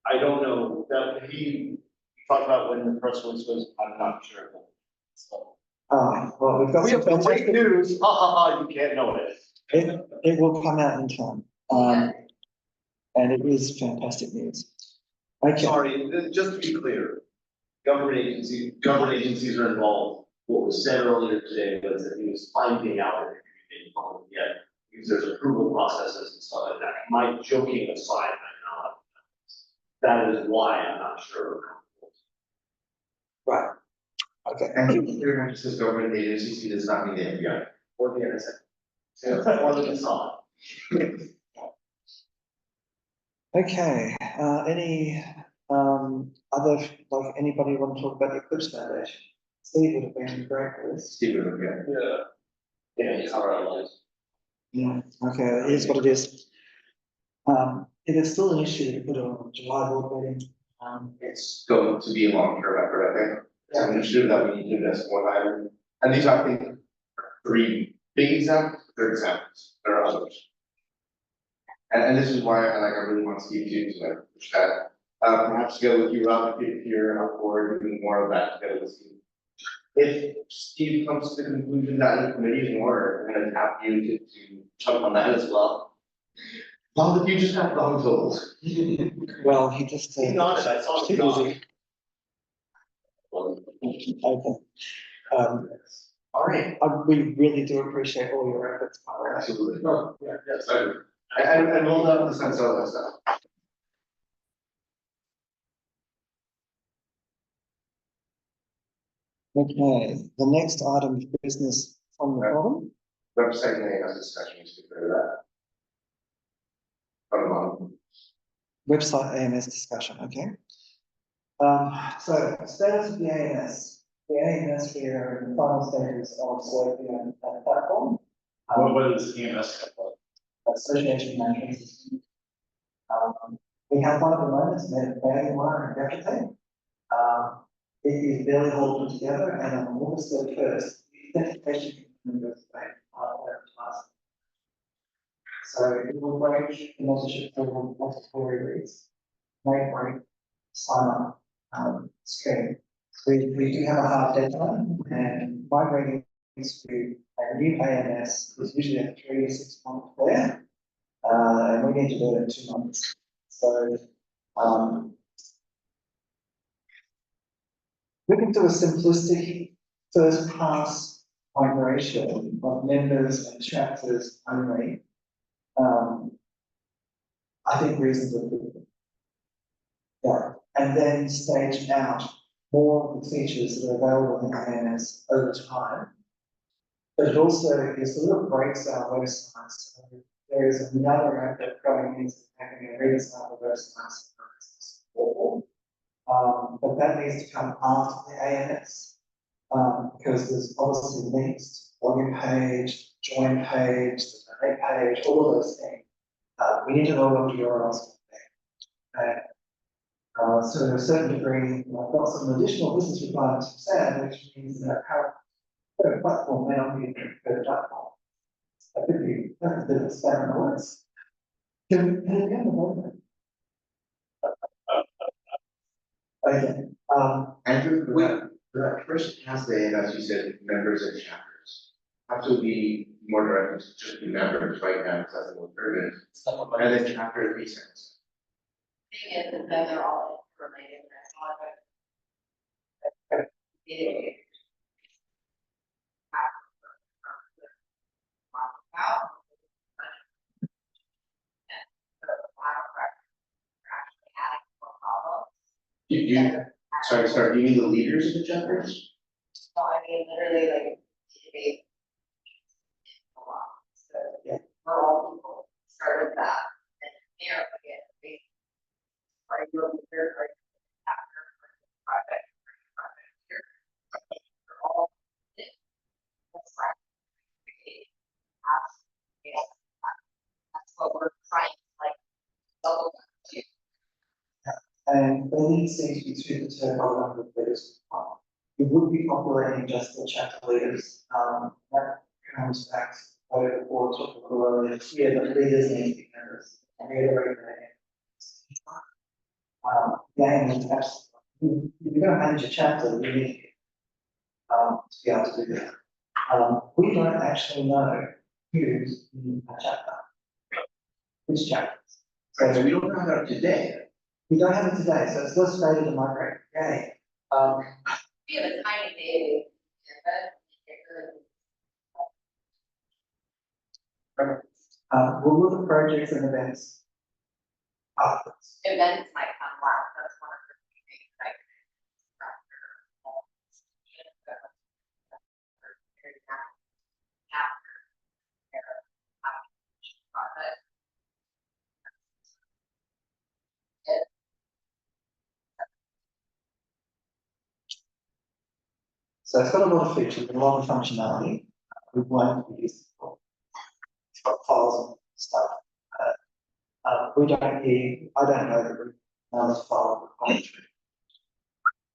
I don't know, that he talked about when the press release was, I'm not sure. So. Well, we've got We some have great fantastic, news, ha ha ha, you can't know it. it will come out in time. And it is fantastic news. Okay. Sorry, just to be clear, government agencies are involved. What was said earlier today was that he was finding out if he didn't follow it yet, because there's approval processes and stuff like that. My joking aside, I'm not. That is why I'm not sure. Right. Okay. And here, it says government agencies, he does not mean the FBI. Or the NSA. Yeah, or the Mossad. Okay, any, other, like, anybody want to talk about the Eclipse Foundation? Steve would have been great for this. Stephen, yeah. Yeah, it's all right. Yeah, okay, it is what it is. It is still an issue to put it on July board meeting. It's going to be a long-term effort, I think. It's an issue that we need to invest more time in. And these are, I think, 3 big examples, they're examples, there are others. And this is why I really want Steve to like push that. Perhaps go with you, Rob, if you're up for doing more of that together with Steve. If Steve comes to the conclusion that the committee is in order, I'm gonna tap you to jump on that as well. Well, if you just have wrong tools. Well, he just. He nodded, I saw him Too nod. easy. Okay. All right. We really do appreciate all your efforts, by the way. Absolutely. Oh, yeah, yes, I do. And we'll know the sense of that stuff. Okay, the next item of business from the forum. Website name as discussion, to clear that. Website AMS discussion, okay. So status of the AMS. The AMS, we are in the final stages of selecting a platform. What is EMS? Association management system. We have one at the moment, it's made of bag wire and reputate. It is barely holding together, and on August 31st, the authentication can go to so it will break the message of multiple reads, may break, sign up, screen. So we do have a hard deadline, and migrating to a new AMS is usually a 3 to 6 month plan, and we need to do it in 2 months. So, we can do a simplistic first pass migration of members and chapters only. I think reasonably. Yeah, and then stage out more of the features that are available in AMS over time. But it also is a little breaks our website. So there is another effort going into having a redesign of the website. But that needs to come after the AMS, because there's obviously links, login page, join page, the donate page, all of those things. We need to know what the URLs are. So to a certain degree, I've got some additional business requirements from Sam, which means that our current platform may not be a preferred platform. That could be, that's a bit of a spanner in the works. Can it be on the moment? Okay, Andrew, the first has the, as you said, members and chapters. Have to be more direct, to just be members right now, because that's the most urgent. And then chapter 3 cents. Thing is, that they're all related, that's all I. It. Sorry, do you mean the leaders of the chapters? So I mean, literally like, debate. A lot, so, Yeah. we're all people, start with that, and there, again, we. Are you a leader, are you after, project, here? We're all. That's right. That's what we're trying to like, double. And all these things we through the term of leaders. We would be operating just the chapter leaders, that comes back over the board to the earlier, yeah, the leaders need to be members. And reiterate that. Again, it's absolutely, if you're gonna manage a chapter, you need, to be able to do that. We don't actually know who's in a chapter. Which chapters. So we don't have that today. We don't have it today, so it's still stated in my grade. Okay. We have a tiny database, We'll look at projects and events. Afterwards. events might come last, that's one of the things I. So it's got a lot of features, and a lot of functionality. We won't use it for. It's got files and stuff. We don't need, I don't know the amount of file repository.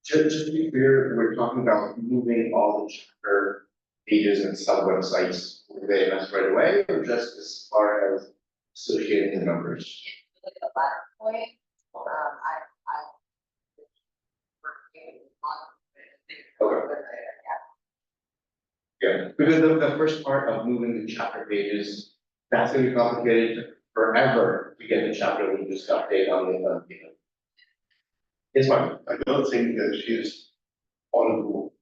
Just to be clear, we're talking about moving all the chapter pages and sub websites to the AMS right away, or just as far as associating the numbers? Look at the latter point, I. Okay. Yeah, because the first part of moving the chapter pages, that's gonna be complicated forever to get the chapter we just update on the. It's fine. I don't think that she is audible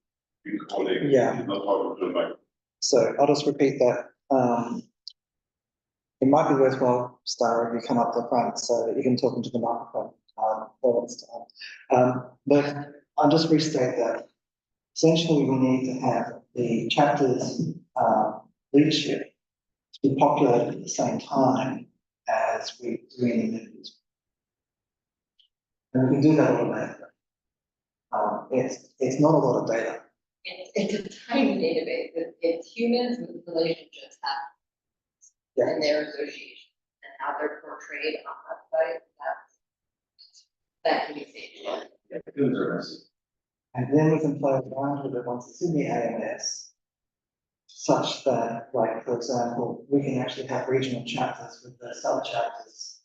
recording. Yeah. She's not audible to my. So I'll just repeat that. It might be worthwhile, Star, if you come up the front so that you can talk into the microphone. But I'll just restate that. Essentially, we need to have the chapters leadership to be populated at the same time as we do any members. And we can do that automatically. It's not a lot of data. It's a tiny database, it's humans with relationships have. Yeah. And their association, and how they're portrayed on website, that can be staged. Yeah, those are messy. And then we can play around with it once it's in the AMS, such that, like, for example, we can actually have regional chapters with the sub-chapters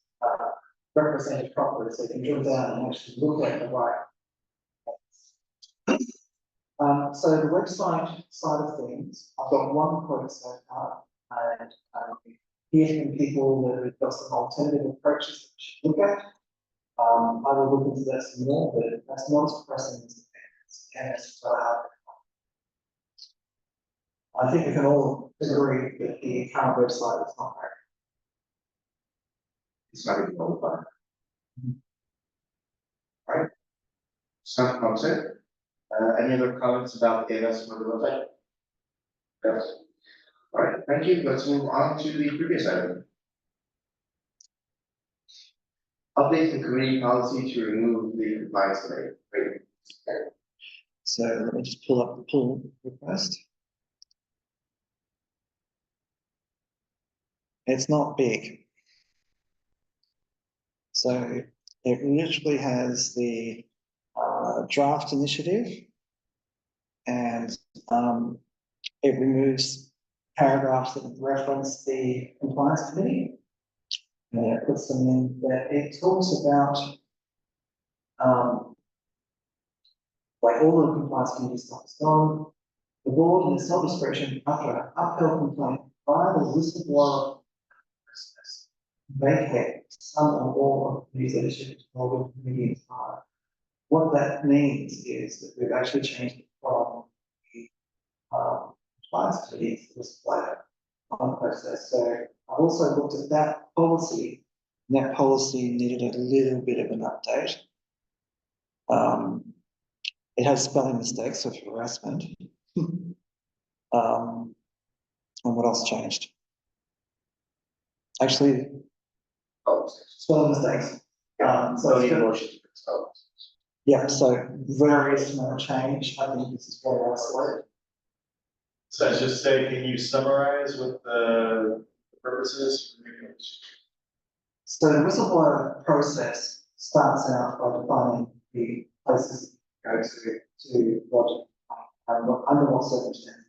represented properly, so you can drill down and actually look at the right. So the website side of things, I've got one quote so far, and hear from people that we've got some alternative approaches that we should look at. I will look into that some more, but that's not as pressing as I think we can all agree that the current website is not great. It's not even qualified. Right? Sound concept? Any other comments about the AMS for the website? Yes. All right, thank you. Let's move on to the previous item. Update the committee policy to remove the compliance committee. Great. So let me just pull up the pull request. It's not big. So it literally has the draft initiative, and it removes paragraphs that reference the compliance committee. And it puts them in that it talks about like all the compliance committee stuff is gone. The board in its sole discretion after an upheld complaint by the whistleblower process vacate some or all of these leadership involved in the committee are. What that means is that we've actually changed it from the compliance committee to whistleblower process. So I also looked at that policy, and that policy needed a little bit of an update. It has spelling mistakes of harassment. And what else changed? Actually, Oh, spelling mistakes. So so it's the got- motion to expel. yeah, so very small change. I think this is very isolated. So I just say, can you summarize what the purposes? So the whistleblower process starts out by defining the places you go to lodge, under what circumstances.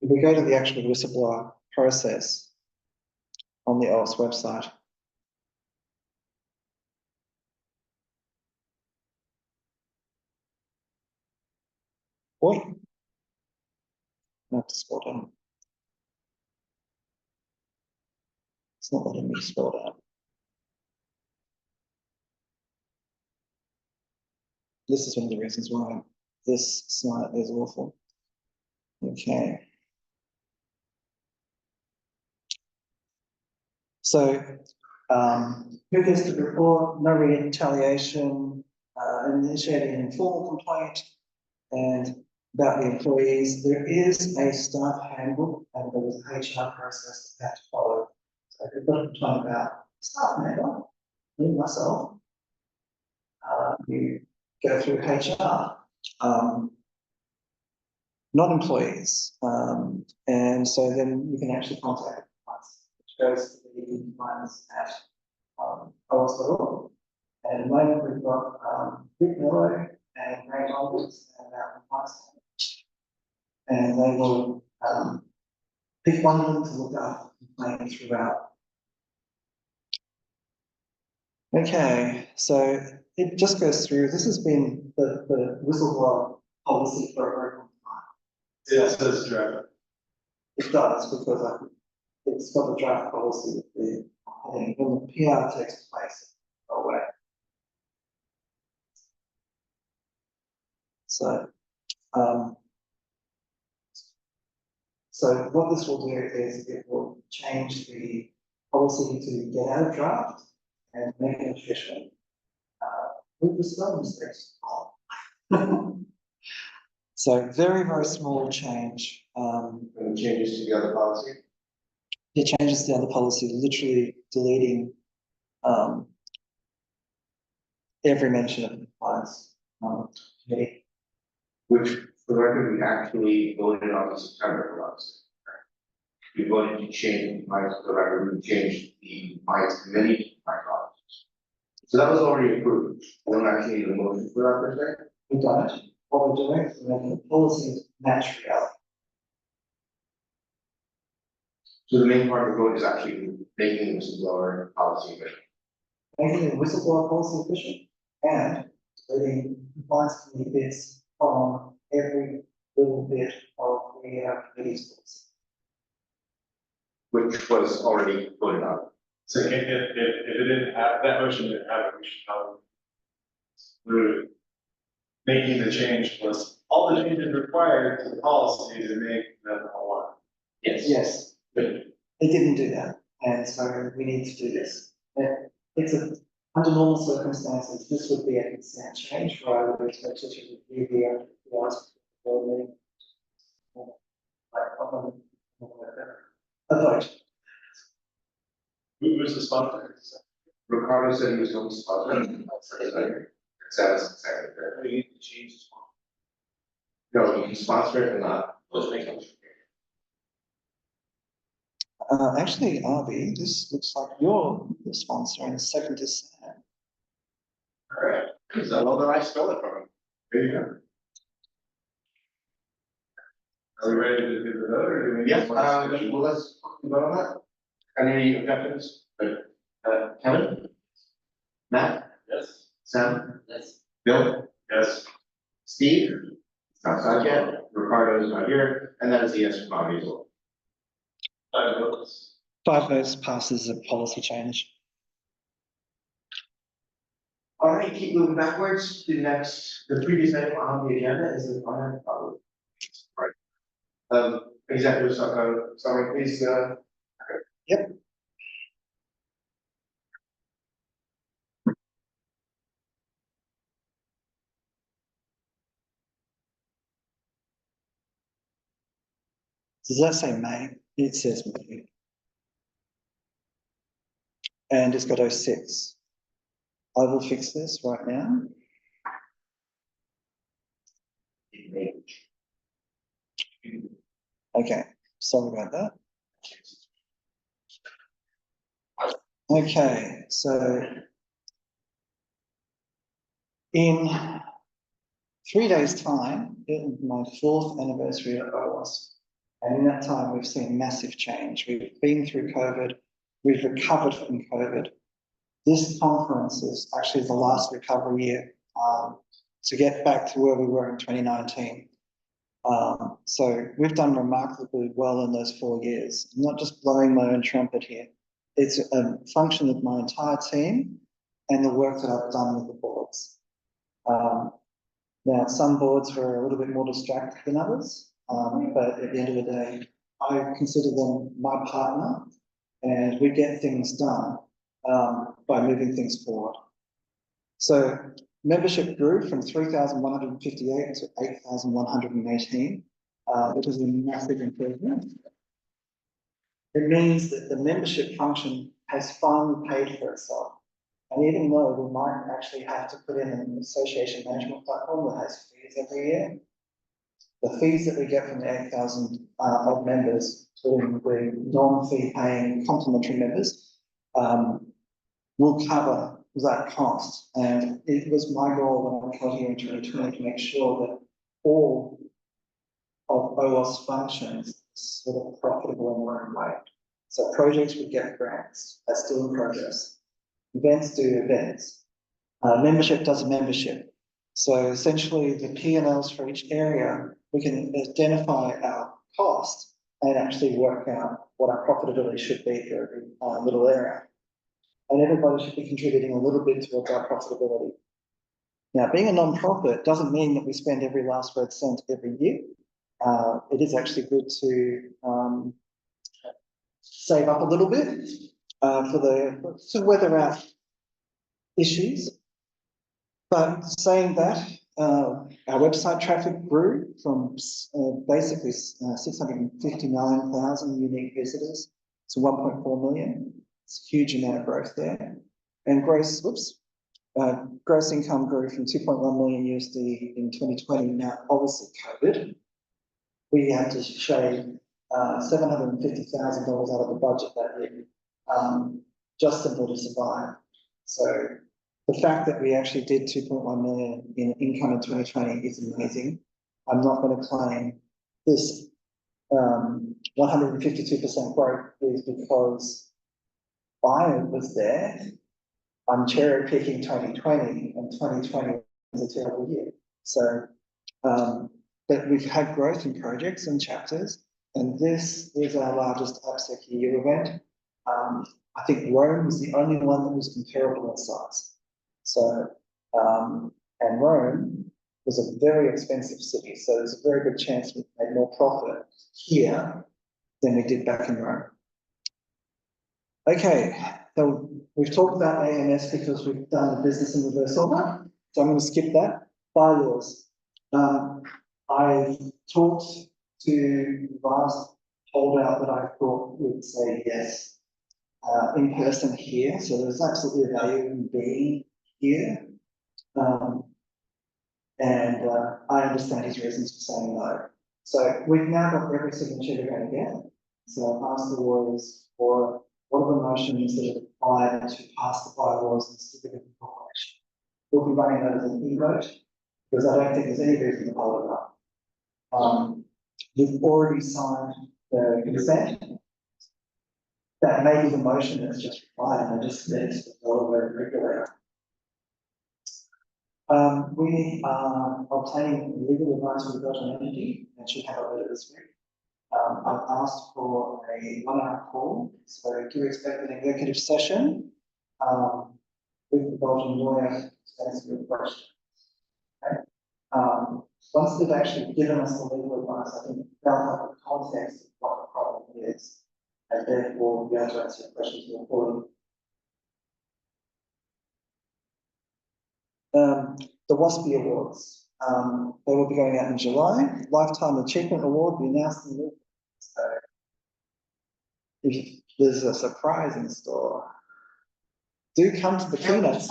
If we go to the actual whistleblower process on the OWASP website, boy, I have to scroll down. It's not letting me scroll down. This is one of the reasons why this site is awful. Okay. So, who gets to report? No retaliation, initiating an informal complaint, and about the employees. There is a staff handbook, and there was an HR process that had to follow. So if you've got a complaint about staff member, me, myself, you go through HR. Not employees. And so then you can actually contact us, which goes to the compliance at OWASP.org. And at the moment we've got Rick Miller and Ray Alberts and our compliance team. And they will pick one of them to look after complaints throughout. Okay, so it just goes through. This has been the whistleblower policy for a very long time. It says draft. It does, because it's got the draft policy that the, when the PR takes place, go away. So, so what this will do is it will change the policy to get out of draft and make it official. With the spelling mistakes. So very, very small change. And changes to the other policy. It changes the other policy, literally deleting every mention of compliance committee. Which, for the record, we actually voted on in September for us. We voted to change my, for the record, we changed the compliance committee to compliance officers. So that was already approved. We don't actually need a motion for that per se. We don't. What we're doing is making the policies match reality. So the main part of the vote is actually making the whistleblower policy official. Making the whistleblower policy efficient and letting compliance committee bits on every little bit of the committee's policy. Which was already voted on. So if it didn't have, that motion didn't have it, we should probably. We're making the change was, all the changes required to the policy to make them all one. Yes, it didn't do that, and so we need to do this. It's under normal circumstances, this would be a consent change, where I would expect you to review the last board meeting. A vote. Who was the sponsor? Ricardo said he was going to sponsor it. Sounds secretary. We need to change this one. No, you can sponsor it or not. Let's make it. Actually, Arby, this looks like you're the sponsor, and the second is Sam. Alright, so well, then I stole it from him. There you go. Are we ready to do the vote or do we? Yes, well, let's vote on that. Any objections? Kevin? Matt? Yes. Sam? Yes. Bill? Yes. Steve? Not signed yet. Ricardo is not here, and that is a yes from Bobby as well. 5 votes. 5 votes passes a policy change. All right, keep moving backwards. The previous item on the agenda is the final. Right. Executive summary, please, Yep. Does that say May? It says May. And it's got 06. I will fix this right now. Okay, sorry about that. Okay, so in 3 days' time, it'll be my 4th anniversary at OWASP. And in that time, we've seen massive change. We've been through COVID, we've recovered from COVID. This conference is actually the last recovery year to get back to where we were in 2019. So we've done remarkably well in those 4 years. I'm not just blowing my own trumpet here. It's a function of my entire team and the work that I've done with the boards. Now, some boards were a little bit more distracted than others, but at the end of the day, I consider them my partner, and we get things done by moving things forward. So membership grew from 3,158 to 8,118, which is a massive improvement. It means that the membership function has finally paid for itself. And even though we might actually have to put in an association management platform that has fees every year, the fees that we get from the 8,000 odd members, including the non-fee paying complimentary members, will cover that cost. And it was my goal when I got here in 2020 to make sure that all of OWASP functions sort of profitable in their own way. So projects would get grants, that's still in progress. Events do events. Membership does a membership. So essentially the P&Ls for each area, we can identify our cost and actually work out what our profitability should be for every little area. And everybody should be contributing a little bit towards our profitability. Now, being a non-profit doesn't mean that we spend every last red cent every year. It is actually good to save up a little bit to weather out issues. But saying that, our website traffic grew from basically 659,000 unique visitors to 1.4 million. It's a huge amount of growth there. And gross income grew from 2.1 million USD in 2020. Now, obviously COVID, we had to shave $750,000 out of the budget that year, just simply to survive. So the fact that we actually did 2.1 million in income in 2020 is amazing. I'm not going to claim this 152% growth is because I was there. I'm cherry picking 2020, and 2020 was a terrible year. So, but we've had growth in projects and chapters, and this is our largest AppSec year event. I think Rome was the only one that was comparable in size. So, and Rome was a very expensive city, so there's a very good chance we made more profit here than we did back in Rome. Okay, so we've talked about AMS because we've done the business in reverse order, so I'm going to skip that. Bylaws. I talked to the last holdout that I thought would say yes in person here, so there's absolutely value in being here. I understand his reasons for saying no. So we've now got every signature we're going to get. So I've asked the lawyers for what are the motions that are required to pass the bylaws and certificate of incorporation. We'll be running that as an e-vote because I don't think there's any reason to hold it up. We've already signed the consent. That may be the motion that's just required, and I just said it's the regulator. We are obtaining legal advice with Belgian Energy and should have a letter this week. I've asked for a 1-hour call, so do expect an executive session with the Belgian lawyer to answer your questions. Okay. Once they've actually given us the legal advice, I think they'll have the context of what the problem is, and therefore be able to answer your questions more fully. The OWASP Awards, they will be going out in July. Lifetime Achievement Award, we announced in So if there's a surprise in store, do come to the keynotes.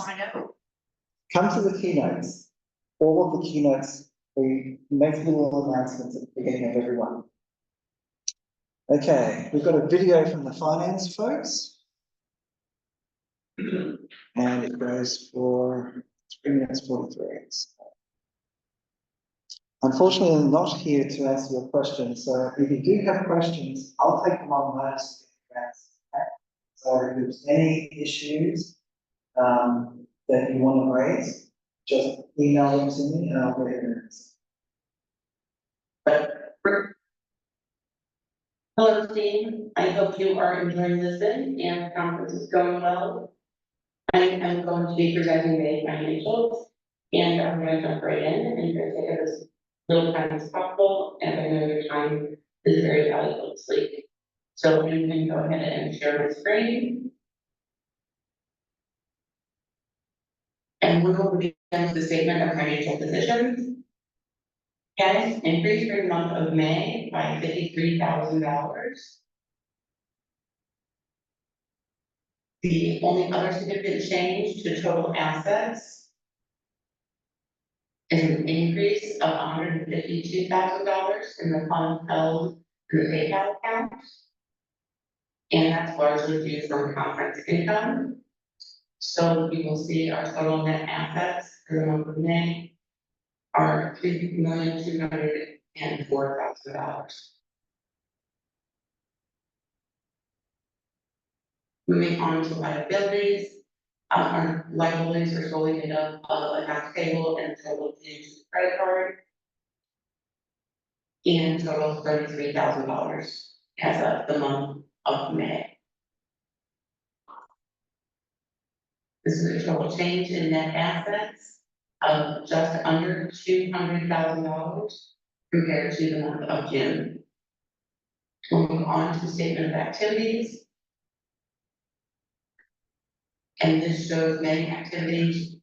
Come to the keynotes. All of the keynotes, we make little announcements at the beginning of every one. Okay, we've got a video from the finance folks. And it goes for 3 minutes 43. Unfortunately, I'm not here to answer your questions, so if you do have questions, I'll take them on notice. So if there's any issues that you want to raise, just email them to me and I'll get it. Hello, team. I hope you are enjoying this and the conference is going well. I am going to be presenting the financials and I'm going to jump right in and try to take as little time as possible. And I know your time is very valuable to sleep. So you can go ahead and share my screen. And we will begin with the statement of financial positions. Cash increased for the month of May by $53,000. The only other significant change to total assets is an increase of $152,000 in the fund held in the PayPal account. And that's largely due from conference income. So you will see our total net assets for the month of May are $3,204,000. Moving on to liabilities, our liabilities are solely made up of accounts payable and total dues credit card. And total $33,000 as of the month of May. This is a total change in net assets of just under $200,000 compared to the month of June. Moving on to statement of activities. And this shows May activities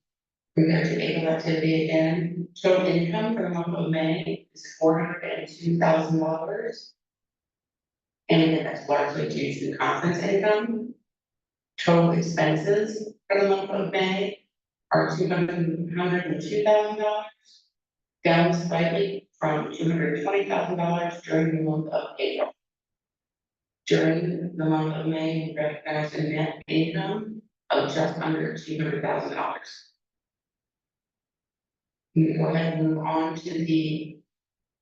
compared to April activity again. Total income for the month of May is $402,000. And again, that's largely due to conference income. Total expenses for the month of May are $202,000, down slightly from $220,000 during the month of April. During the month of May, we recognized a net income of just under $200,000. We can go ahead and move on to the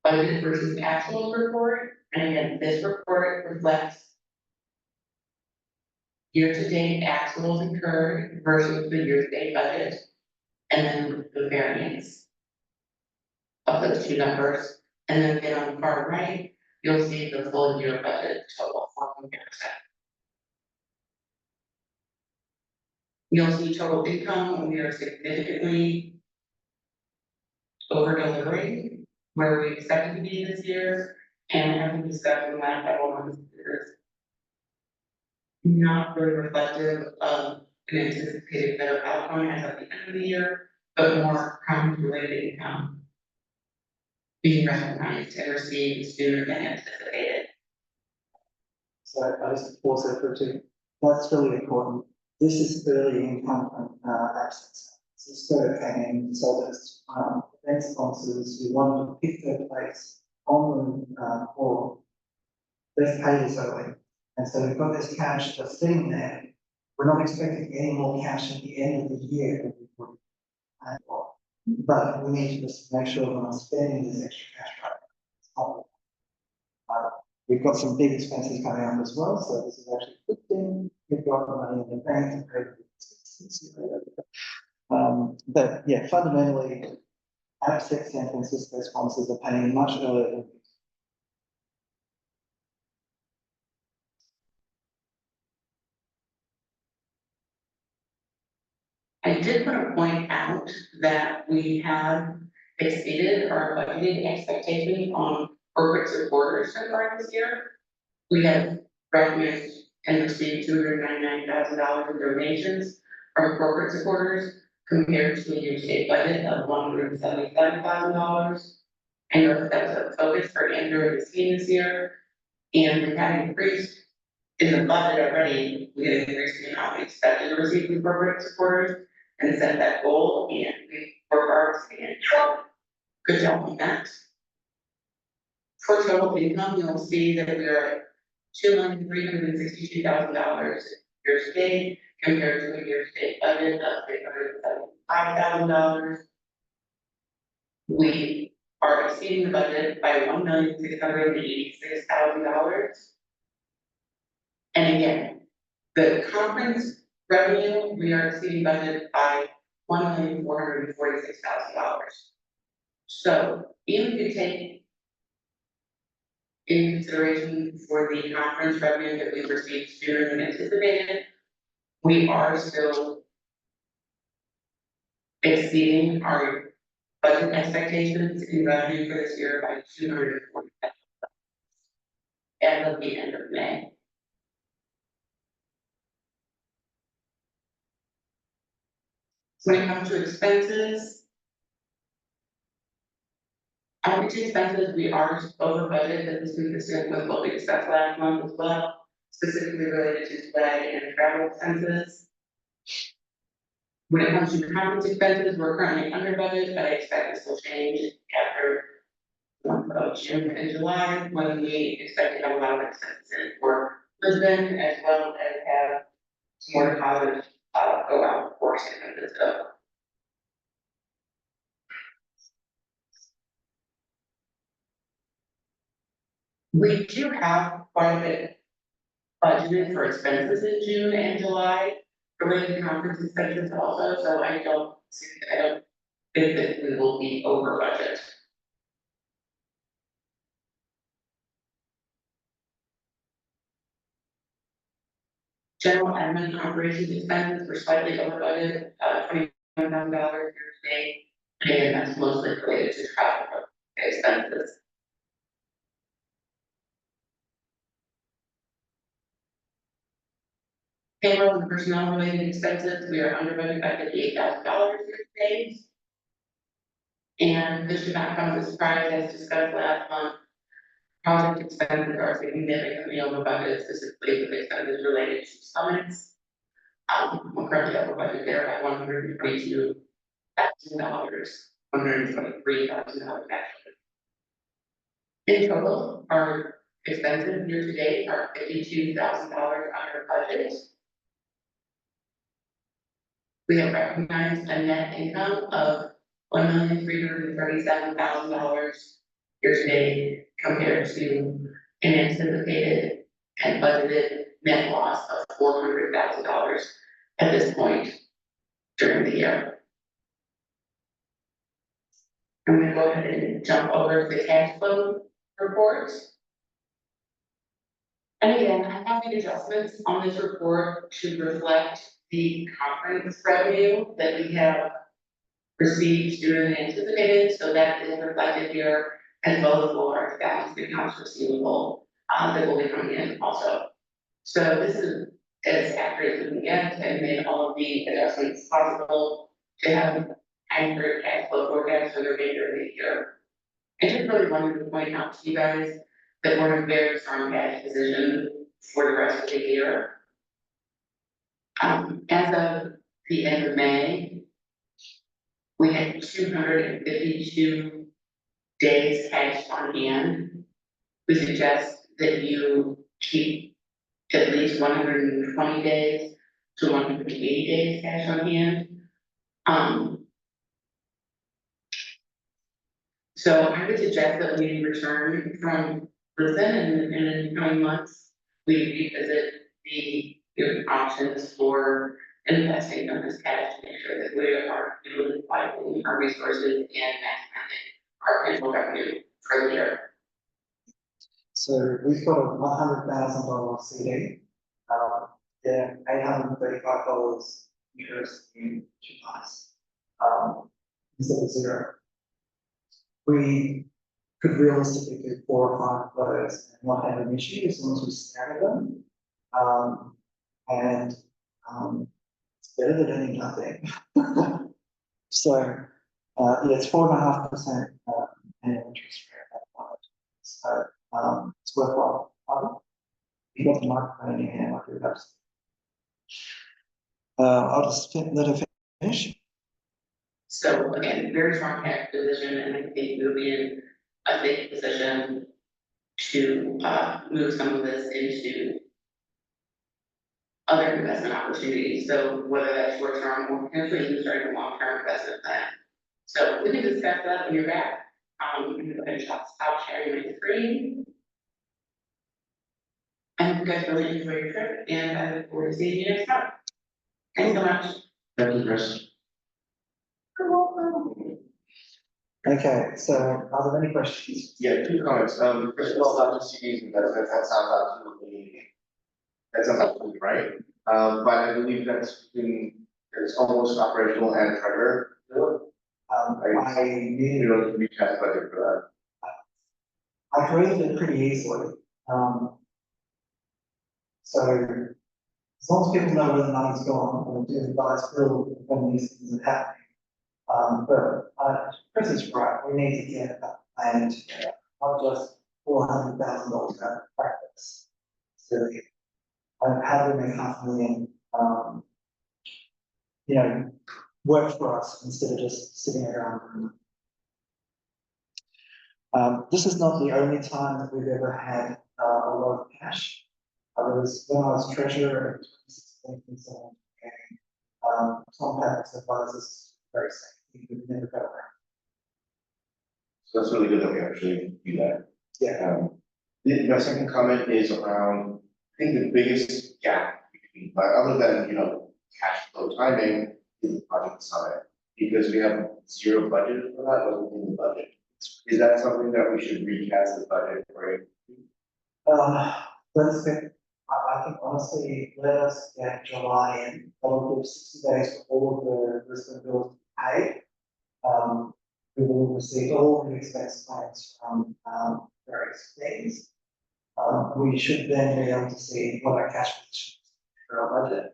budget versus actual report. And again, this report reflects year-to-date actuals incurred versus the year-to-date budget, and then the variance of those two numbers. And then again, on the far right, you'll see the full year budget total for comparison. You'll see total income, and we are significantly over delivering where we expected to be this year, and as we discussed in the last couple of months, not very reflective of an anticipated better outcome as at the end of the year, but more content-related income being recognized and received sooner than anticipated. So I just pause there for two. That's really important. This is early income from absence. So came in, so there's event sponsors who wanted to pick their place on the or they've paid us early. And so we've got this cash just sitting there. We're not expecting any more cash at the end of the year than we would plan for. But we need to just make sure we're not spending this extra cash right now. We've got some big expenses coming up as well, so this is actually a good thing. We've got the money in the bank to pay for the expenses. But yeah, fundamentally, AppSec San Francisco sponsors are paying much earlier than I did want to point out that we have exceeded our budgeted expectations on corporate supporters so far this year. We have recognized and received $299,000 in donations from corporate supporters compared to a year-to-date budget of $177,000. I know that was a focus for Andrew and his team this year. And we had increased in the budget already, we had increased the amount we expected to receive from corporate supporters and set that goal, and we work hard and good job on that. For total income, you'll see that we are at $2,362,000 year to date compared to a year to date budget of $375,000. We are exceeding the budget by $1,686,000. And again, the conference revenue, we are exceeding budget by $1,446,000. So even if you take in consideration for the conference revenue that we received sooner than anticipated, we are still exceeding our budget expectations in revenue for this year by $240,000 as of the end of May. When it comes to expenses, average expenses, we are over budget, that is consistent with what we discussed last month as well, specifically related to flag and travel expenses. When it comes to conference expenses, we're currently under budget, but I expect this will change after the month of June and July, when we expect to have a lot of expenses in for Lisbon, as well as have some more deposits go out for expenses. We do have quite a bit budgeted for expenses in June and July, related to conference expenses also, so I don't think that we will be over budget. General admin operations expenses were slightly over budget, $21,000 year to date. Again, that's mostly related to travel expenses. Payroll and personnel related expenses, we are under budget by $58,000 year to date. And this should not come as a surprise, as discussed last month. Project expenses are significantly over budget, specifically with expenses related to summits. We're currently over budget there by $122,000, $123,000 actually. In total, our expenses year to date are $52,000 under budget. We have recognized a net income of $1,337,000 year to date compared to an anticipated and budgeted net loss of $400,000 at this point during the year. I'm gonna go ahead and jump over to the cash flow report. And again, I have made adjustments on this report to reflect the conference revenue that we have received sooner than anticipated, so that is reflected here, as well as our balance accounts receivable that will be coming in also. So this is as accurate as we can get, and made all of the adjustments possible to have accurate cash flow forecast for the remainder of the year. I just really wanted to point out to you guys that we're in a very strong cash position for the rest of the year. As of the end of May, we had 252 days cash on hand. We suggest that you keep at least 120 days to 180 days cash on hand. So I would suggest that we return from Lisbon and in the coming months, we revisit the options for investing in this cash to make sure that we are utilizing our resources and maximizing our potential revenue for the year. So we've got a $100,000 CD. Yeah, $835 interest in 2 months. Instead of 0. We could realistically do 4 or 5 flows and not have an issue as long as we stagger them. It's better than doing nothing. So, yeah, it's 4.5% annual interest rate at that point. So, it's worthwhile. You got the microphone in your hand, like you're about to. I'll just let her finish. So again, very strong cash position, and I think we'll be in a safe position to move some of this into other investment opportunities. So whether that's short term or potentially even starting a long term investment plan. So we can discuss that when you're back. You can go ahead and stop sharing my screen. I hope you guys really enjoy your trip, and I look forward to seeing you next time. Thanks so much. Thank you, Chris. You're welcome. Okay, so are there any questions? Yeah, two comments. First of all, Dr. CD's investment, that sounds absolutely right. But I believe it's almost operational and treasure. I You don't recast budget for I created it pretty easily. So as long as people know where the money's gone, we'll do the advice bill when these things are happening. But Chris is right, we need to get a plan together, not just $400,000 out of practice. So how do we make $500,000, you know, work for us instead of just sitting around? This is not the only time that we've ever had a lot of cash. It was when I was treasurer in 2016 and so on. And Tom Patrick's advisors very same. He would never go around. So that's really good that we actually do that. Yeah. My second comment is around, I think the biggest gap between, other than, cash flow timing, is the project summit. Because we have zero budget for that, or within the budget. Is that something that we should recast the budget for? Let's get, I think honestly, let us get July in, that'll give 60 days for all of the Brisbane bills paid. We will receive all the expense plans from various things. We should then be able to see what our cash position is for our budget.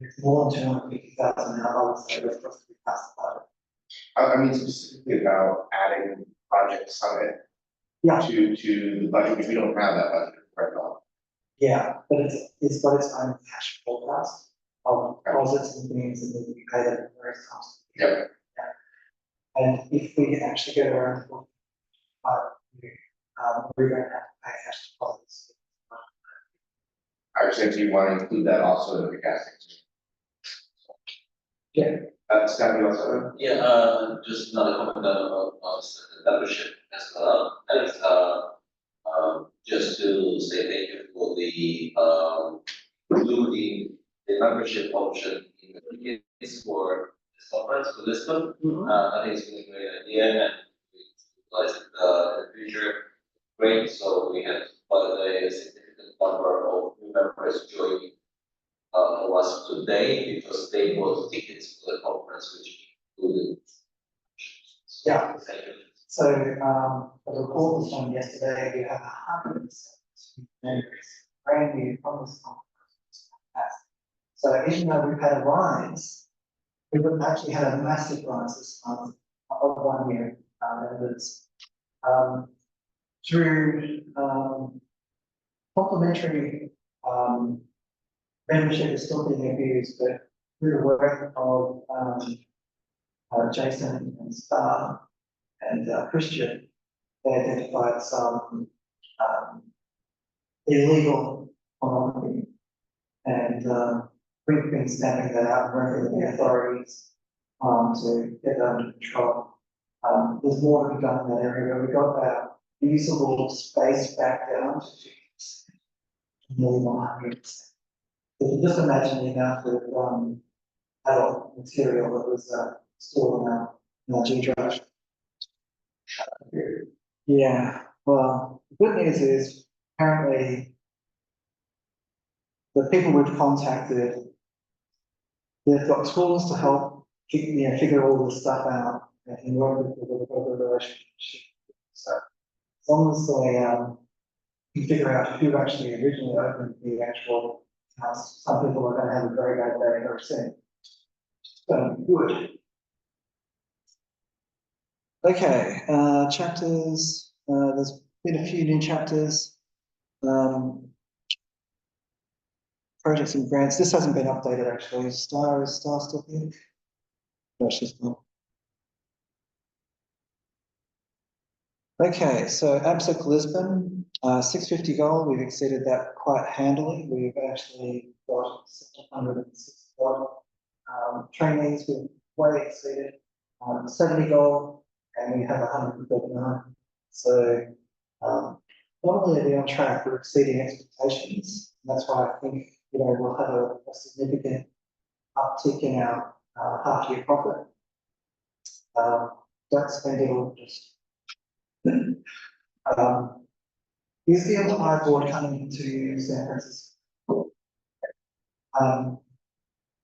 If it's more than 250,000, I would say let's just recast the budget. I mean specifically about adding Project Summit. Yeah. To the budget, because we don't have that budget right now. Yeah, but it's got its own cash forecast of deposits and things that need to be paid at various times. Yeah. And if we actually get around to we're going to have to pay cash deposits. I was saying, do you want to include that also in the recasting? Yeah. Scott, you also? Yeah, just another comment on the membership as well. And just to say thank you for the including the membership option in the tickets for this conference for this one. I think it's been a great idea, and we utilize it in the future. Great, so we have quite a significant number of new members joining OWASP today because they bought tickets for the conference, which included. Yeah. Thank you. So the report was done yesterday. We have 170 members, brand new from this conference. So even though we've had a rise, we've actually had a massive rise this month of 1 year. And it's through complimentary membership is still being abused, but through the work of Jason and Star and Christian, they identified some illegal pornography, and we've been stamping that out and working with the authorities to get that under control. There's more to be done in that area. We got our usable space back down to 50%, nearly 100%. So you can just imagine the amount of adult material that was stored in our G drive. Yeah, well, the good news is apparently the people we've contacted, they've got tools to help figure all this stuff out and work with the relationship. So as long as they can figure out who actually originally opened the actual house, some people are going to have a very bad day very soon. So good. Okay, chapters, there's been a few new chapters. Projects and grants, this hasn't been updated actually, is Star still here? No, she's not. Okay, so ABSEC Lisbon, 650 goal, we've exceeded that quite handily. We've actually got 706 goal. Trainees, we've way exceeded, 70 goal, and we have 139. So, not only are we on track, we're exceeding expectations. And that's why I think, we'll have a significant uptick in our half-year profit. Don't spend it all just. Is the entire board coming to San Francisco? Our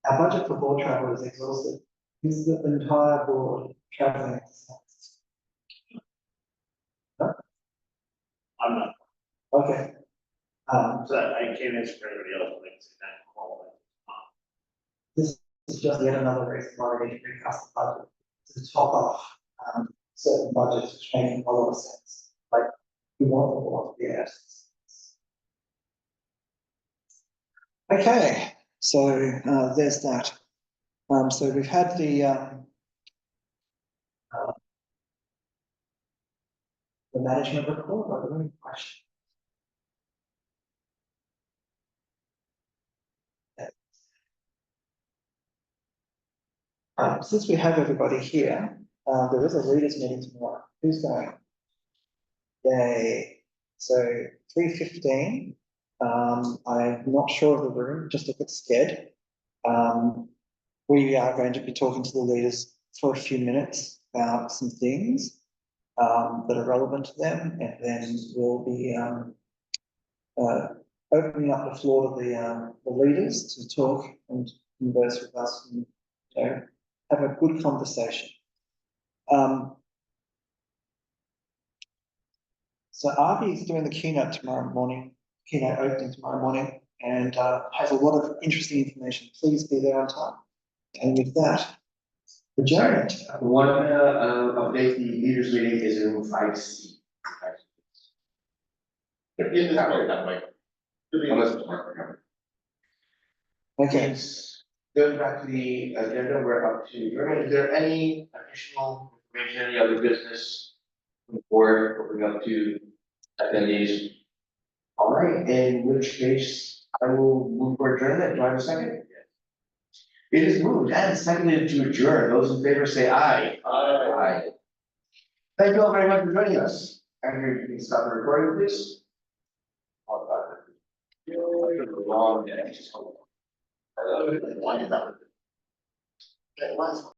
budget for board travel is exhausted. Is the entire board traveling to San Francisco? I'm not, Okay. so I can't answer for anybody else, but I can say that call. This is just yet another reason why we need to recast the budget to top off certain budgets which make a lot of sense. Like we want the board to be asked. Okay, so there's that. So we've had the management report. Are there any questions? Since we have everybody here, there is a leaders meeting tomorrow. Who's going? Yay. So 3:15. I'm not sure of the room, just look at Sked. We are going to be talking to the leaders for a few minutes about some things that are relevant to them, and then we'll be opening up the floor to the leaders to talk and converse with us and have a good conversation. So Arby is doing the keynote tomorrow morning, keynote opening tomorrow morning, and has a lot of interesting information. Please be there on time. And with that, adjourned. One update, the leaders meeting is in 5C. In this way, that way. Unless it's marked. Okay. Going back to the agenda, we're up to, is there any additional information, any other business? Or we're up to attendees? All right, in which case I will move for adjournment. Do I have a second? It is moved and seconded to adjourn. Those in favor say aye. Aye. Thank you all very much for joining us. Andrew, you can stop the recording, please. Long day.